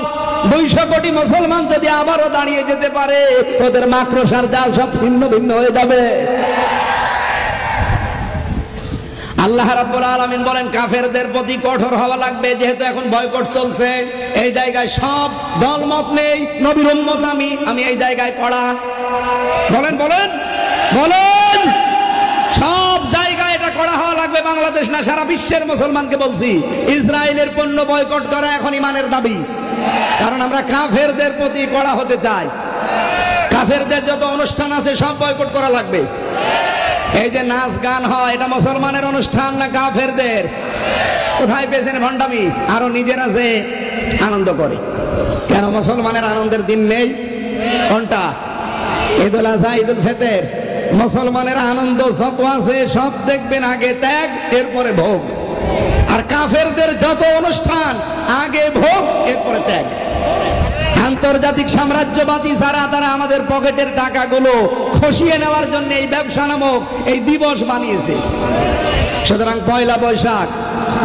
200 কোটি মুসলমান যদি আবারও দাঁড়িয়ে যেতে পারে, ওদের মাকড়সার জাল সব ছিন্ন ভিন্ন হয়ে যাবে। আল্লাহ রাব্বুল আলামিন বলেন কাফেরদের প্রতি কঠোর হওয়া লাগবে, যেহেতু এখন বয়কট চলছে। এই জায়গায় সব দলমত নেই, নবীর উম্মত আমি এই জায়গায় কড়া। বলেন বলেন বলেন, সব জায়গায় এটা করা হওয়া লাগবে। বাংলাদেশ না, সারা বিশ্বের মুসলমানকে বলছি, ইসরায়েলের পণ্য বয়কট করা এখন ইমানের দাবি। কারণ আমরা কাফেরদের প্রতি কড়া হতে চাই। কাফেরদের যত অনুষ্ঠান আছে সব বয়কট করা লাগবে। এই যে নাচ গান হয়, এটা মুসলমানের অনুষ্ঠান না কাফেরদের? কোথায় পেয়েছেন ভণ্ডামি? আরো নিজেরা যে আনন্দ করে, কেন মুসলমানের আনন্দের দিন নেই? কোনটা? ঈদুল আজহা, ঈদুল ফিতর। মুসলমানের আনন্দ যত আছে সব দেখবেন আগে ত্যাগ, এরপরে ভোগ। আর কাফেরদের যত অনুষ্ঠান আগে ভোগ, এরপরে ত্যাগ। আন্তর্জাতিক সাম্রাজ্যবাদী যারা, তারা আমাদের পকেটের টাকাগুলো খসিয়ে নেওয়ার জন্য এই ব্যবসা নামক এই দিবস বানিয়েছে। সুতরাং 1 বৈশাখ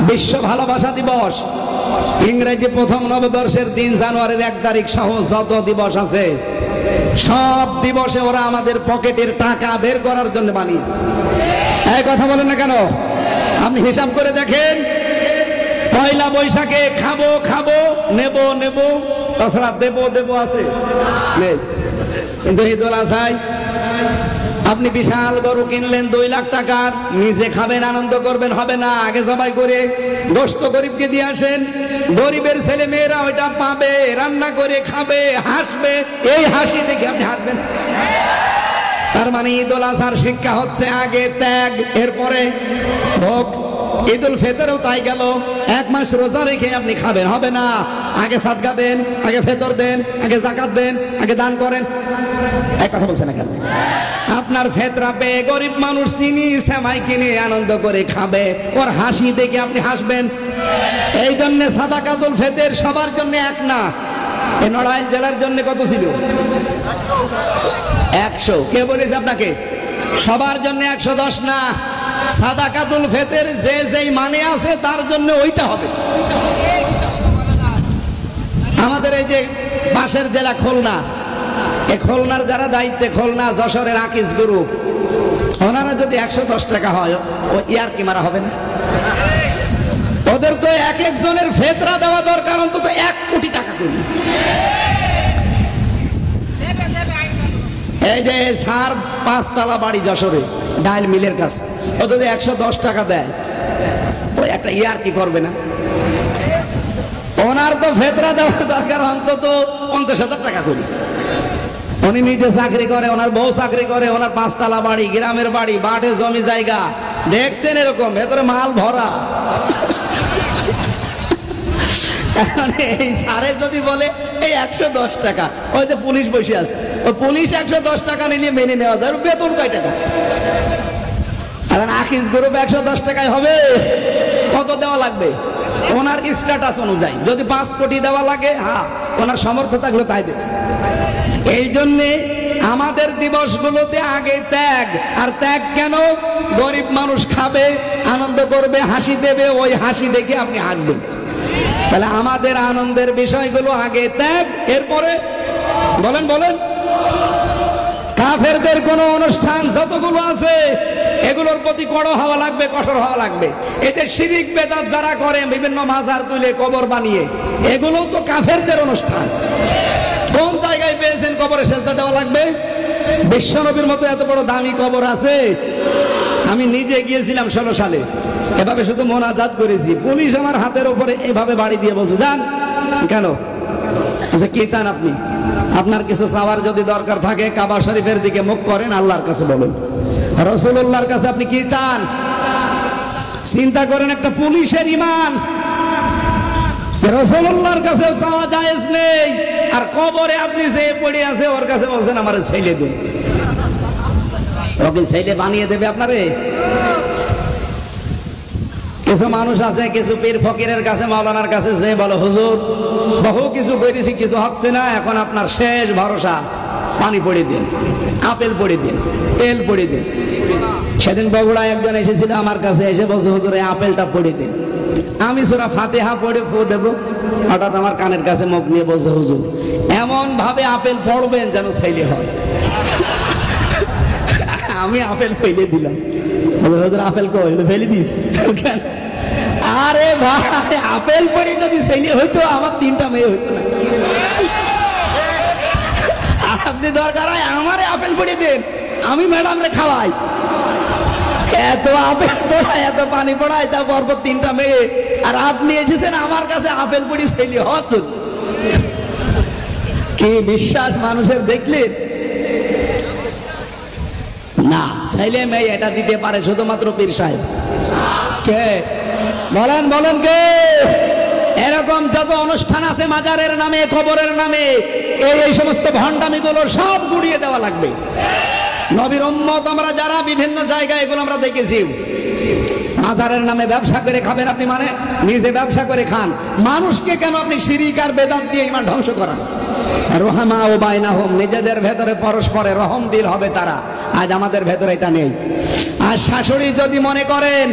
বিশ্ব ভালোবাসা দিবস, ইংরেজি প্রথম নববর্ষের দিন জানুয়ারির 1 তারিখ সহ যত দিবস আছে সব দিবসে ওরা আমাদের পকেটের টাকা বের করার জন্য বানিয়েছে। এই কথা বলেন না কেন? আপনি হিসাব করে দেখেন, 1 বৈশাখে খাবো খাবো, নেব নেব, তাছাড়া দেব দেব আছে নেই। কিন্তু ঈদুল আজহায় আপনি বিশাল গরু কিনলেন 2 লাখ টাকার, নিজে খাবেন, আনন্দ করবেন, হবে না। আগে জবাই করে গোশত গরিবকে দিয়ে আসেন, গরিবের ছেলে মেয়েরা ওইটা পাবে, রান্না করে খাবে, হাসবে। এই হাসি দেখে আপনি হাসবেন। তার মানে ঈদুল আজহার শিক্ষা হচ্ছে আগে ত্যাগ, এরপরে ভোগ। ঈদুল ফিতরেও তাই গেল, 1 মাস রোজা রেখে আপনি খাবেন, হবে না। আগে সাদকা দেন, আগে ফিতর দেন, আগে যাকাত দেন, আগে দান করেন। এক কথা বলছেন না কেন? আপনার ফেতরা পেয়ে গরিব মানুষ চিনি সেমাই কিনে আনন্দ করে খাবে, ওর হাসি দেখে আপনি হাসবেন। এই জন্য সাদাকাতুল ফিতর সবার জন্য এক না। এই নড়াইল জেলার জন্য কত ছিল? 100। কে বলেছে আপনাকে? সবার জন্য 110 না। সাদাকাতুল ফিতর যে যেই মানে আছে তার জন্য ওইটা হবে। আমাদের এই যে পাশের জেলা খুলনা, এই খুলনার যারা দায়িত্বে, খুলনা যশোরের আকিস গ্রুপ, ওনারা যদি 110 টাকা হয়, ও ইয়ার কি মারা হবে না? ওদের তো এক একজনের ফেতরা দেওয়া দরকার অন্তত 1 কোটি টাকা করে। এই যে স্যার 5 তলা বাড়ি যশোরে ডাইল মিলের কাছে, ও যদি 110 টাকা দেয়, ওই একটা ইয়ার কি করবে না? ওনার তো ফেতরা দেওয়া দরকার অন্তত 50,000 টাকা করে। উনি নিজে চাকরি করে, ওনার বউ চাকরি করে, ওনার 5 তলা বাড়ি, গ্রামের বাড়ি, বাটে জমি জায়গা, দেখছেন এরকম, ভেতরে মাল ভরা। এই সারে যদি বলে এই 110 টাকা, ওই যে পুলিশ বসে আছে, ওই পুলিশ 110 টাকা নিলে মেনে নেওয়া যায়। বেতন কয় টাকা? আকিস গ্রুপ 110 টাকায় হবে? কত দেওয়া লাগবে? ওনার স্ট্যাটাস অনুযায়ী যদি 5 কোটি দেওয়া লাগে, হ্যাঁ, ওনার সামর্থ্য থাকলে তাই দেবে। এই জন্যে আমাদের দিবসগুলোতে আগে ত্যাগ। আর ত্যাগ কেন? গরিব মানুষ খাবে, আনন্দ করবে, হাসি দেবে, ওই হাসি দেখে আপনি হাসবেন। তাহলে আমাদের আনন্দের বিষয়গুলো আগে ত্যাগ, এরপরে বলেন বলেন। কাফেরদের কোন অনুষ্ঠান যতগুলো আছে এগুলোর প্রতি কড়া হওয়া লাগবে, কঠোর হওয়া লাগবে। এই যে শিরিক বেদাত যারা করে বিভিন্ন মাজার তুলে কবর বানিয়ে, এগুলো তো কাফেরদের অনুষ্ঠান। কোন জায়গায় পেয়েছেন কবরে সেজদা দেওয়া লাগবে? বিশ্বনবীর মতো এত বড় দামি কবর আছে? আমি নিজে গিয়েছিলাম 16 সালে, এভাবে শুধু মোনাজাত করেছি, পুলিশ আমার হাতের উপরে এভাবে বাড়ি দিয়ে বলছে যান। কেন? আচ্ছা কি চান আপনি? আপনার কিছু চাওয়ার যদি দরকার থাকে কাবা শরীফের দিকে মুখ করেন, আল্লাহর কাছে বলুন। রাসূলুল্লাহর কাছে আপনি কি চান? চিন্তা করেন, একটা পুলিশের ইমান রাসূলুল্লাহর কাছে চাওয়া জায়েজ নেই, আর কবরে আপনি যে পড়ে আছে ওর কাছে বলছেন আমারে ছেলে দিন। ওকে ছেলে বানিয়ে দেবে আপনারে? কিছু মানুষ আছে, কিছু পীর ফকিরের কাছে, মাওলানার কাছে যে বলে হুজুর বহু কিছু করেছি, কিছু হচ্ছে না, এখন আপনার শেষ ভরসা পানি পড়ে দিন, আপেল পড়ে দিন, তেল পড়ে দিন। সেদিন বগুড়ায় একজন এসেছিল আমার কাছে, এসে বলছে হুজুর এই আপেলটা পড়ে দিন। আমি সূরা ফাতিহা পড়ে ফু দেবো, হঠাৎ আমার কানের কাছে মুখ নিয়ে বলছে হুজুর এমন ভাবে আপেল পড়বেন যেন ছেলে হয়। আমি আপেল ফেলে দিলাম। হুজুর আপেল কই? ফেলে দিয়েছি। আরে ভাই, আপেল পড়ে যদি ছেলে হইতো আমার 3টা মেয়ে হইতো না। আপনি দরকার হয় আমারে আপেল পড়ে দেন, আমি ম্যাডাম রে খাওয়াই। এত আপেল পড়ায়, এত পানি পড়ায়, তা পরপর 3টা মেয়ে, আর আপনি এসেছেন আমার কাছে আপেল পড়ি ছেলে হত। কি বিশ্বাস মানুষের দেখলেন? না, ছেলে মেয়ে এটা দিতে পারে শুধুমাত্র পীর সাহেব। কে বলেন? বলেন কে? এরকম যত অনুষ্ঠান আছে মাজারের নামে, কবরের নামে, এই সমস্ত ভণ্ডামিগুলো সব গুড়িয়ে দেওয়া লাগবে। নবীর উম্মত আমরা যারা বিভিন্ন জায়গায়, এগুলো আমরা দেখেছি। মাজারের নামে ব্যবসা করে খাবেন আপনি, মানে নিজে ব্যবসা করে খান। মানুষকে কেন আপনি শিরিক আর বেদাত দিয়ে ইমান ধ্বংস করান? রহমা ও বাইনাহুম, নিজেদের ভেতরে পরস্পরে রহম দিল হবে তারা। আজ আমাদের ভেতরে এটা নেই। আর শাশুড়ি যদি মনে করেন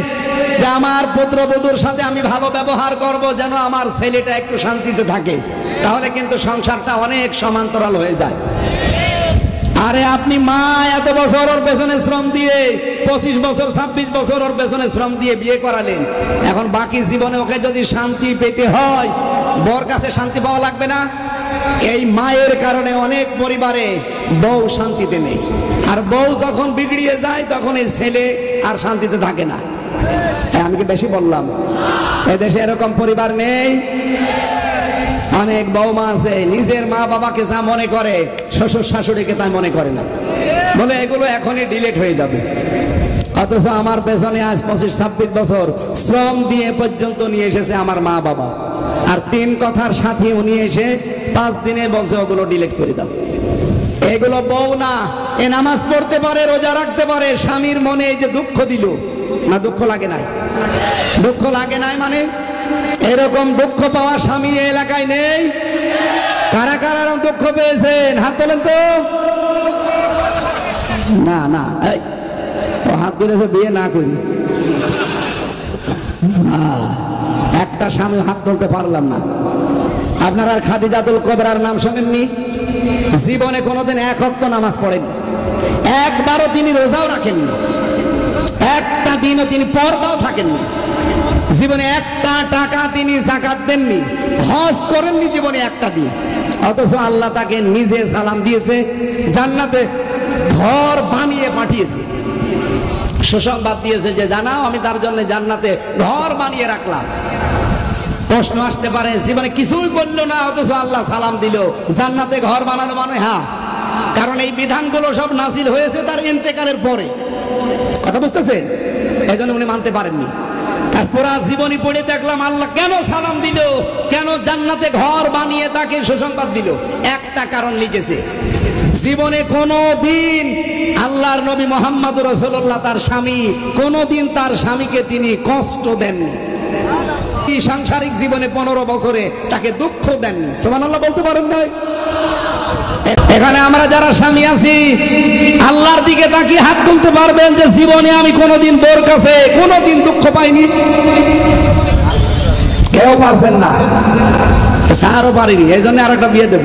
যে আমার পুত্রবধূর সাথে আমি ভালো ব্যবহার করব যেন আমার ছেলেটা একটু শান্তিতে থাকে, তাহলে কিন্তু সংসারটা অনেক সমান্তরাল হয়ে যায়। আরে আপনি মা এত বছর ওর পেছনে শ্রম দিয়ে, 25 বছর 26 বছর ওর পেছনে শ্রম দিয়ে বিয়ে করালেন, এখন বাকি জীবনে ওকে যদি শান্তি পেতে হয়, বর কাছে শান্তি পাওয়া লাগবে না? এই মায়ের কারণে অনেক পরিবারে বউ শান্তিতে নেই, আর বউ যখন বিগড়িয়ে যায় তখন এই ছেলে আর শান্তিতে থাকে না। আমি কি বেশি বললাম? এদেশে এরকম পরিবার নেই? অনেক বৌমা আছে নিজের মা বাবাকে যা মনে করে শ্বশুর শাশুড়িকে তা মনে করে না, বলে এগুলো এখনই ডিলিট হয়ে যাবে। অথচ আমার পেছনে আজ 25-26 বছর শ্রম দিয়ে পর্যন্ত নিয়ে এসেছে আমার মা বাবা, আর 3 কথার সাথে উনি এসে 5 দিনে বলছে ওগুলো ডিলিট করে দাও। এগুলো বউ না, এ নামাজ পড়তে পারে, রোজা রাখতে পারে, স্বামীর মনে এই যে দুঃখ দিল না, দুঃখ লাগে নাই? দুঃখ লাগে নাই মানে এরকম দুঃখ পাওয়া স্বামী এলাকায় নেই। কারা কারা দুঃখ পেয়েছেন হাত তোলেন তো? না না, হাত তুলেছে বিয়ে না করি। একটা স্বামী হাত তুলতে পারলাম না। আপনারা আর খাদিজাতুল কুবরার নাম শোনেননি? জীবনে কোনোদিন 1 ওয়াক্ত নামাজ পড়েননি, একবারও তিনি রোজাও রাখেননি, একটা দিনও তিনি পর্দাও থাকেননি, জীবনে 1টা টাকা তিনি যাকাত দেননি, হজ করেননি জীবনে 1টা দিন। অথচ আল্লাহ তাকে নিজে সালাম দিয়েছে, জান্নাতে ঘর বানিয়ে পাঠিয়েছে, সুসংবাদ দিয়েছে যে জানাও আমি তার জন্য জান্নাতে ঘর বানিয়ে রাখলাম। প্রশ্ন আসতে পারে জীবনে কিছুই করলো না অথচ আল্লাহ সালাম দিল, জান্নাতে ঘর বানানো মানে? হ্যাঁ, কারণ এই বিধানগুলো সব নাজিল হয়েছে তার ইন্তেকালের পরে। কথা বুঝতেছেন? এই জন্য উনি মানতে পারেননি। আর পুরা জীবনী পড়ে দেখলাম আল্লাহ কেন সালাম দিল, কেন জান্নাতে ঘর বানিয়ে তাকে সুসংবাদ দিল। একটা কারণ লিখেছে, জীবনে কোনো দিন আল্লাহর নবী মুহাম্মদুর রাসূলুল্লাহ তার স্বামী কোনোদিন তার স্বামীকে তিনি কষ্ট দেননি। সাংসারিক জীবনে 15 বছরে তাকে দুঃখ দেননি। সুবহানাল্লাহ বলতে পারেন না? এখানে আমরা যারা স্বামী আছি আল্লাহর দিকে তাকিয়ে হাত তুলতে পারবেন যে জীবনে আমি কোনোদিন বোর কাছে কোনোদিন দুঃখ পাইনি? কেউ পারছেন না, আরো পারিনি। এই জন্য আর একটা বিয়ে দেব,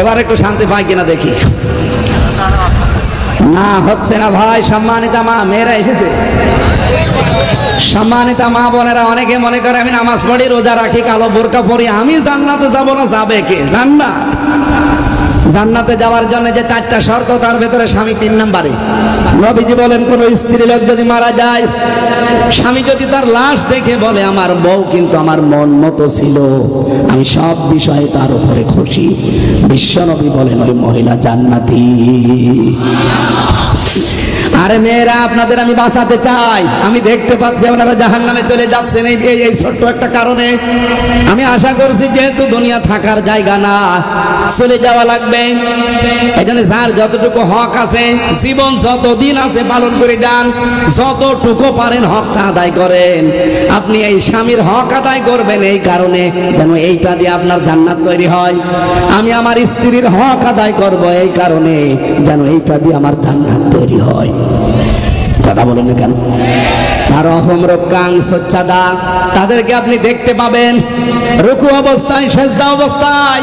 এবার একটু শান্তি পাই কিনা দেখি। না হচ্ছে না ভাই। সম্মানিতা মা মেয়েরা এসেছে, সম্মানিতা মা বোনেরা, অনেকে মনে করে আমি নামাজ পড়ি, রোজা রাখি, কালো বোরকা পরি, আমি জান্নাতে যাব না। যাবে কে? জান্নাত। জান্নাতে যাওয়ার জন্য যে 4টা শর্ত, তার ভেতরে স্বামী 3 নম্বরে। নবীজি বলেন, কোন স্ত্রী লোক যদি মারা যায়, স্বামী যদি তার লাশ দেখে বলে আমার বউ কিন্তু আমার মন মতো ছিল, আমি সব বিষয়ে তার উপরে খুশি, বিশ্বনবী বলেন ওই মহিলা জান্নাতি। আরে মেয়েরা, আপনাদের আমি বাঁচাতে চাই। আমি দেখতে পাচ্ছি আপনারা জাহান্নামে চলে যাচ্ছেন এই ছোট্ট একটা কারণে। আমি আশা করছি যেহেতু দুনিয়া থাকার জায়গা না, চলে যাওয়া লাগবে। এখানে যার যতটুকু হক আছে, জীবন যতদিন আছে পালন করে যান, যতটুকু পারেন হকটা আদায় করেন। আপনি এই স্বামীর হক আদায় করবেন এই কারণে যেন এইটা দিয়ে আপনার জান্নাত তৈরি হয়। আমি আমার স্ত্রীর হক আদায় করব এই কারণে যেন এইটা দিয়ে আমার জান্নাত তৈরি হয়। কথা বলেন না কেন? আর অহম রক্ষাং সচ্চাদা, তাদেরকে আপনি দেখতে পাবেন রুকু অবস্থায়, সেজদা অবস্থায়।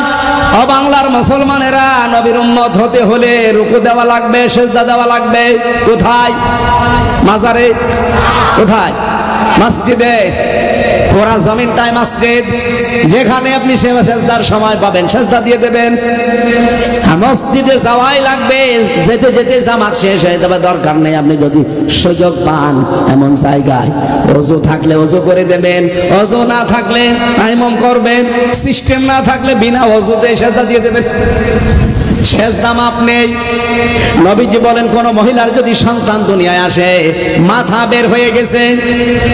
বাংলার মুসলমানেরা, নবীর উম্মত হতে হলে রুকু দেওয়া লাগবে, সেজদা দেওয়া লাগবে। কোথায়? মাজারে। কোথায়? মসজিদে। পুরা জমিনটাই মসজিদ, যেখানে আপনি সেজদার সময় পাবেন সেজদা দিয়ে দেবেন। মসজিদে যাওয়াই লাগবে, যেতে যেতে জামাত শেষ হয়ে যাবে, দরকার নেই। আপনি যদি সুযোগ পান এমন জায়গায়, ওযু থাকলে ওযু করে দেবেন, ওযু না থাকলে তায়াম্মুম করবেন, সিস্টেম না থাকলে বিনা ওযুতে সেজদা দিয়ে দেবেন। সেজদা মাপ নেই। নবীজি বলেন, কোন মহিলার যদি সন্তান দুনিয়ায় আসে, মাথা বের হয়ে গেছে,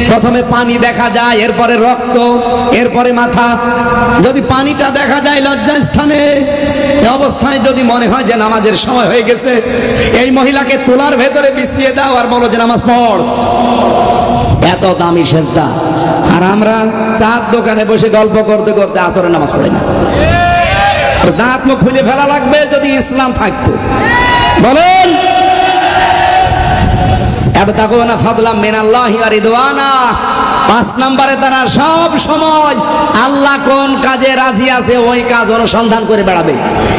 প্রথমে পানি দেখা যায়, এরপরে রক্ত, এরপরে মাথা। যদি পানিটা দেখা যায় লজ্জাস্থানে, এই অবস্থায় যদি মনে হয় যে নামাজের সময় হয়ে গেছে, এই মহিলাকে তোলার ভেতরে বিছিয়ে দাও আর বলো যে নামাজ পড়। এত দামি সেজদা। আর আমরা চার দোকানে বসে গল্প করতে করতে আসরের নামাজ পড়ি না। দাঁত মুখ খুলে ফেলা লাগবে যদি ইসলাম থাকতো। বলেন, ইবতাগুনা ফাদলাম মিনাল্লাহি ওয়া রিদওয়ানা। 5 নম্বরে তারা সব সময় আল্লাহ কোন কাজে রাজি আছে ওই কাজ অনুসন্ধান করে বেড়াবে।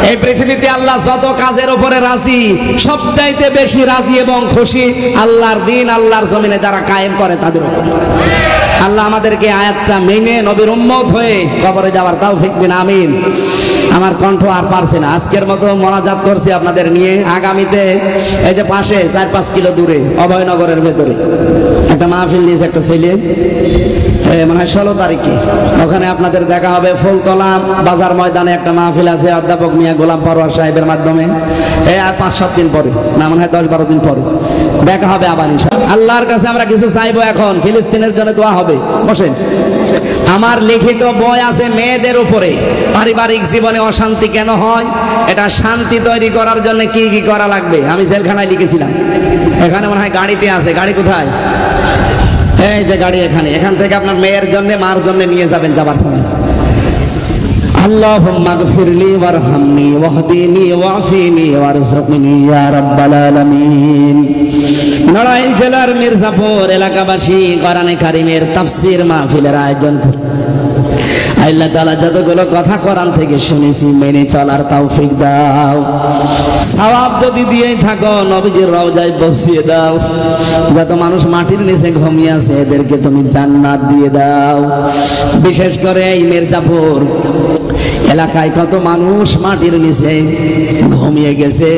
এই পৃথিবীতে আল্লাহ যত কাজের উপরে রাজি, সবচাইতে বেশি রাজি এবং খুশি আল্লাহর দিন, আল্লাহর জমিনে যারা কায়েম করে তাদের উপর। আল্লাহ আমাদেরকে আয়াতটা মেনে নবীর উম্মত হয়ে কবরে যাওয়ার তৌফিক দিন, আমিন। আমার কণ্ঠ আর পারছে না, আজকের মতো মোনাজাত করছি আপনাদের নিয়ে। আগামীতে এই যে পাশে 4-5 কিলো দূরে অভয়নগরের ভেতরে একটা মাহফিল নিয়েছে একটা ছেলে, মানে 16 তারিখে ওখানে আপনাদের দেখা হবে। ফুলতলা বাজার ময়দানে একটা মাহফিল আছে অধ্যাপক মিয়া গোলাম পরোয়ার সাহেবের মাধ্যমে। আর 5-7 দিন পরে, না মনে হয় 10-12 দিন পরে দেখা হবে আবার ইনশাআল্লাহ। আল্লাহর কাছে আমরা কিছু চাইবো এখন, ফিলিস্তিনের জন্য দোয়া হবে। বসেন। আমার লিখিত বই আছে মেয়েদের উপরে, পারিবারিক জীবনে অশান্তি কেন হয়, এটা শান্তি তৈরি করার জন্য কি কি করা লাগবে। আমি জেলখানায় লিখেছিলাম, এখানে মনে হয় গাড়িতে আছে। গাড়ি কোথায়? এই যে গাড়ি এখানে। এখান থেকে আপনার মেয়ের জন্য, মার জন্য নিয়ে যাবেন যাবার সময়। আল্লাহুম্মা গফিরলি ওয়ারহামনি ওয়াহদিনি ওয়াফিনি ওয়ারযুকনি ইয়া রাব্বাল আলামিন। নড়াইল জেলার মির্জাপুর এলাকাবাসী কোরআনে কারীমের তাফসীর মাহফিলের আয়োজন করে আল্লাহ তাআলা যতগুলো কথা কোরআন থেকে শুনেছি মেনে চলার তৌফিক দাও। সওয়াব যদি দিয়েই থাকো নবীজির রওজায় বসিয়ে দাও। যত মানুষ মাটির নিচে ঘুমিয়ে আছে এদেরকে তুমি জান্নাত দিয়ে দাও। বিশেষ করে এই মির্জাপুর এলাকায় কত মানুষ মাটির নিচে ঘুমিয়ে গেছে।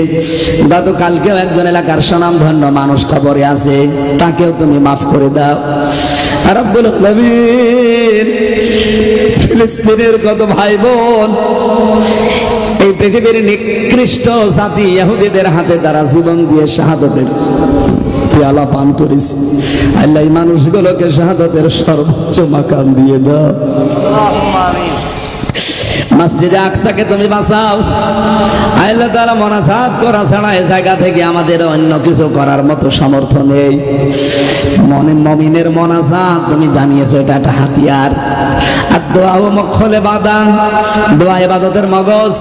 গতকালকেও একজন এলাকার সুনামধন্য মানুষ কবরে আছে, তাকেও তুমি মাফ করে দাও রব্বুল আলামিন। ফিলিস্তিনের কত ভাই বোন, এই পৃথিবীর নিকৃষ্ট জাতি ইহুদিদের হাতে তারা জীবন দিয়ে শাহাদাতের পেয়ালা পান করেছে। আল্লাহ এই মানুষগুলোকে শাহাদাতের সর্বোচ্চ মাকাম দিয়ে দাও। মসজিদে আকসাকে তুমি বাঁচাও আল্লাহ তাআলা। মোনাজাত করা ছাড়া এই জায়গা থেকে আমাদের অন্য কিছু করার মতো সামর্থ্য নেই। মুমিনের মোনাজাত তুমি জানিয়েছো এটা একটা হাতিয়ার। আর দোয়া ও মখলে বাদান, দোয়া ইবাদতের মগজ।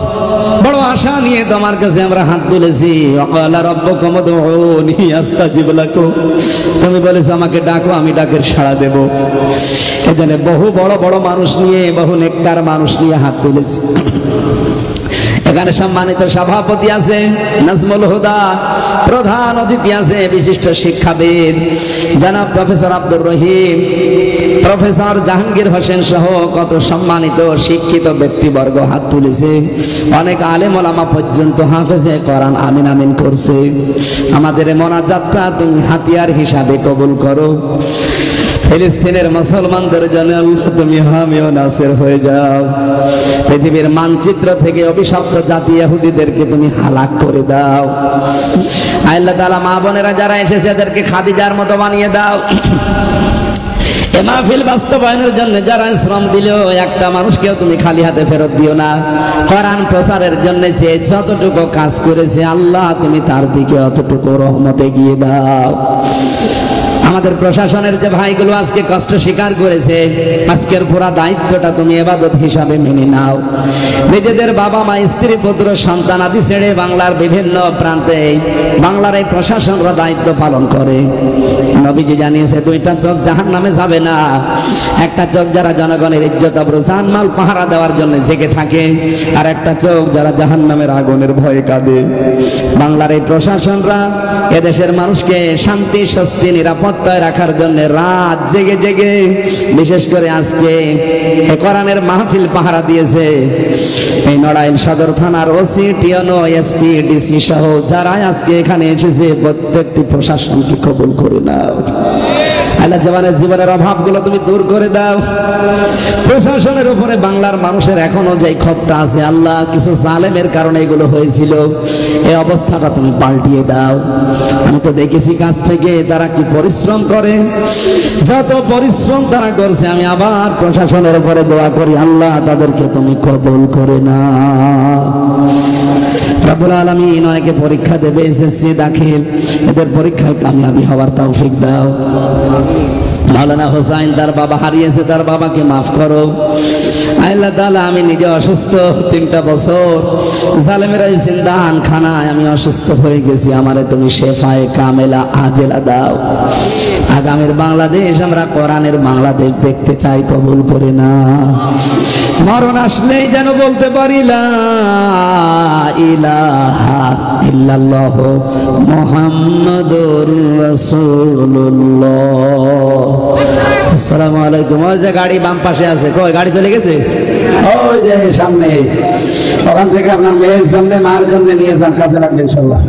বড় আশা নিয়ে তোমার কাছে আমরা হাত তুলেছি। ওয়াকালা রাব্বুকুম উদউনি আস্তাজিব লাকুম। তুমি বলেছো আমাকে ডাকো, আমি ডাকের সাড়া দেব। এজন্য বহু বড় বড় মানুষ নিয়ে, বহু নেককার মানুষ নিয়ে হাত তুলেছি। এখানে সম্মানিত সভাপতি আছে নাজমুল হুদা, প্রধান অতিথি আছে বিশিষ্ট শিক্ষাবিদ জনাব প্রফেসর আব্দুর রহিম, প্রফেসর জাহাঙ্গীর হোসেন সহ কত সম্মানিত শিক্ষিত ব্যক্তিবর্গ হাত তুলেছে। অনেক আলেম ওলামা পর্যন্ত হাফেজে কোরআন আমিন আমিন করছে। আমাদের মোনাজাতটা তুমি হাতিয়ার হিসাবে কবুল করো। ফিলিস্তিনের মুসলমানদের জন্য তুমি হামি ও নাসির হয়ে যাও। পৃথিবীর মানচিত্র থেকে অভিশপ্ত জাতি ইহুদিদেরকে তুমি হালাক করে দাও। আল্লাহ তাআলা মা বোনেরা যারা এসেছে এদেরকে খাদিজার মতো বানিয়ে দাও। এ মাহফিল বাস্তবায়নের জন্য যারা শ্রম দিল, একটা মানুষকেও তুমি খালি হাতে ফেরত দিও না। কোরআন প্রচারের জন্য যে যতটুকু কাজ করেছে আল্লাহ তুমি তার দিকে অতটুকু রহমতে গিয়ে দাও। আমাদের প্রশাসনের যে ভাইগুলো আজকে কষ্ট স্বীকার করেছে, আজকের পুরা দায়িত্বটা তুমি ইবাদত হিসাবে মেনে নাও। নিজেদের বাবা মা স্ত্রী পুত্র সন্তান আদি ছেড়ে বাংলার বিভিন্ন প্রান্তে বাংলার এই প্রশাসনরা দায়িত্ব পালন করে। নবীজি জানিয়েছে দুইটা চোখ জাহান্নামে যাবে না, একটা চোখ যারা জনগণের ইজ্জত আবরু জানমাল পাহারা দেওয়ার জন্য জেগে থাকে, আর একটা চোখ যারা জাহান্নামের আগুনের ভয়ে কাঁদে। বাংলার এই প্রশাসনরা এদেশের মানুষকে শান্তি স্বস্তি নিরাপত্তায় রাখার জন্য রাত জেগে জেগে বিশেষ করে আজকে কোরআনের মাহফিল পাহারা দিয়েছে। এই নড়াইল সদর থানার ওসি টিএনও এসপি ডিসি সহ যারা আজকে এখানে এসেছে প্রত্যেকটি প্রশাসনকে কবুল করে নাও। আল্লাহ জীবনের অভাবগুলো তুমি দূর করে দাও। প্রশাসনের উপরে বাংলার মানুষের এখনো যে ক্ষোভটা আছে আল্লাহ কিছু জালেমের কারণে এগুলো হয়েছিল, এই অবস্থাটা তুমি পাল্টিয়ে দাও। আমি তো দেখেছি কাছ থেকে তারা কি পরিশ্রম করে, যত পরিশ্রম তারা করছে আমি আবার প্রশাসনের উপরে দোয়া করি আল্লাহ তাদেরকে তুমি কবুল করে নাও। রব্বুল আলামিন অনেকে পরীক্ষা দেবে এসএসসি দাখিল, এদের পরীক্ষায় কামিয়াবি হওয়ার তৌফিক দাও। মাওলানা হোসাইন তার বাবা হারিয়েছে, তার বাবাকে মাফ করো। আল্লাহ তাআলা আমি নিজে অসুস্থ 3টা বছর, জালেমেরা জিন্দাহান খানায় আমি অসুস্থ হয়ে গেছি, আমারে তুমি শেফায়ে কামেলা আজেলা দাও। আগামীর বাংলাদেশ আমরা কোরআনের বাংলাদেশ দেখতে চাই, কবুল করে না। মরণ আসলেই যেন বলতে পারি লা ইলাহা ইল্লাল্লাহ মুহাম্মাদুর রাসূলুল্লাহ। আসসালামু আলাইকুম। ওই যে গাড়ি বাম পাশে আছে, কই গাড়ি চলে গেছে? ওই যে সামনে, ওখান থেকে আপনার মেয়ের সামনে মার জন্য নিয়ে যান, কাজে লাগবে ইনশাআল্লাহ।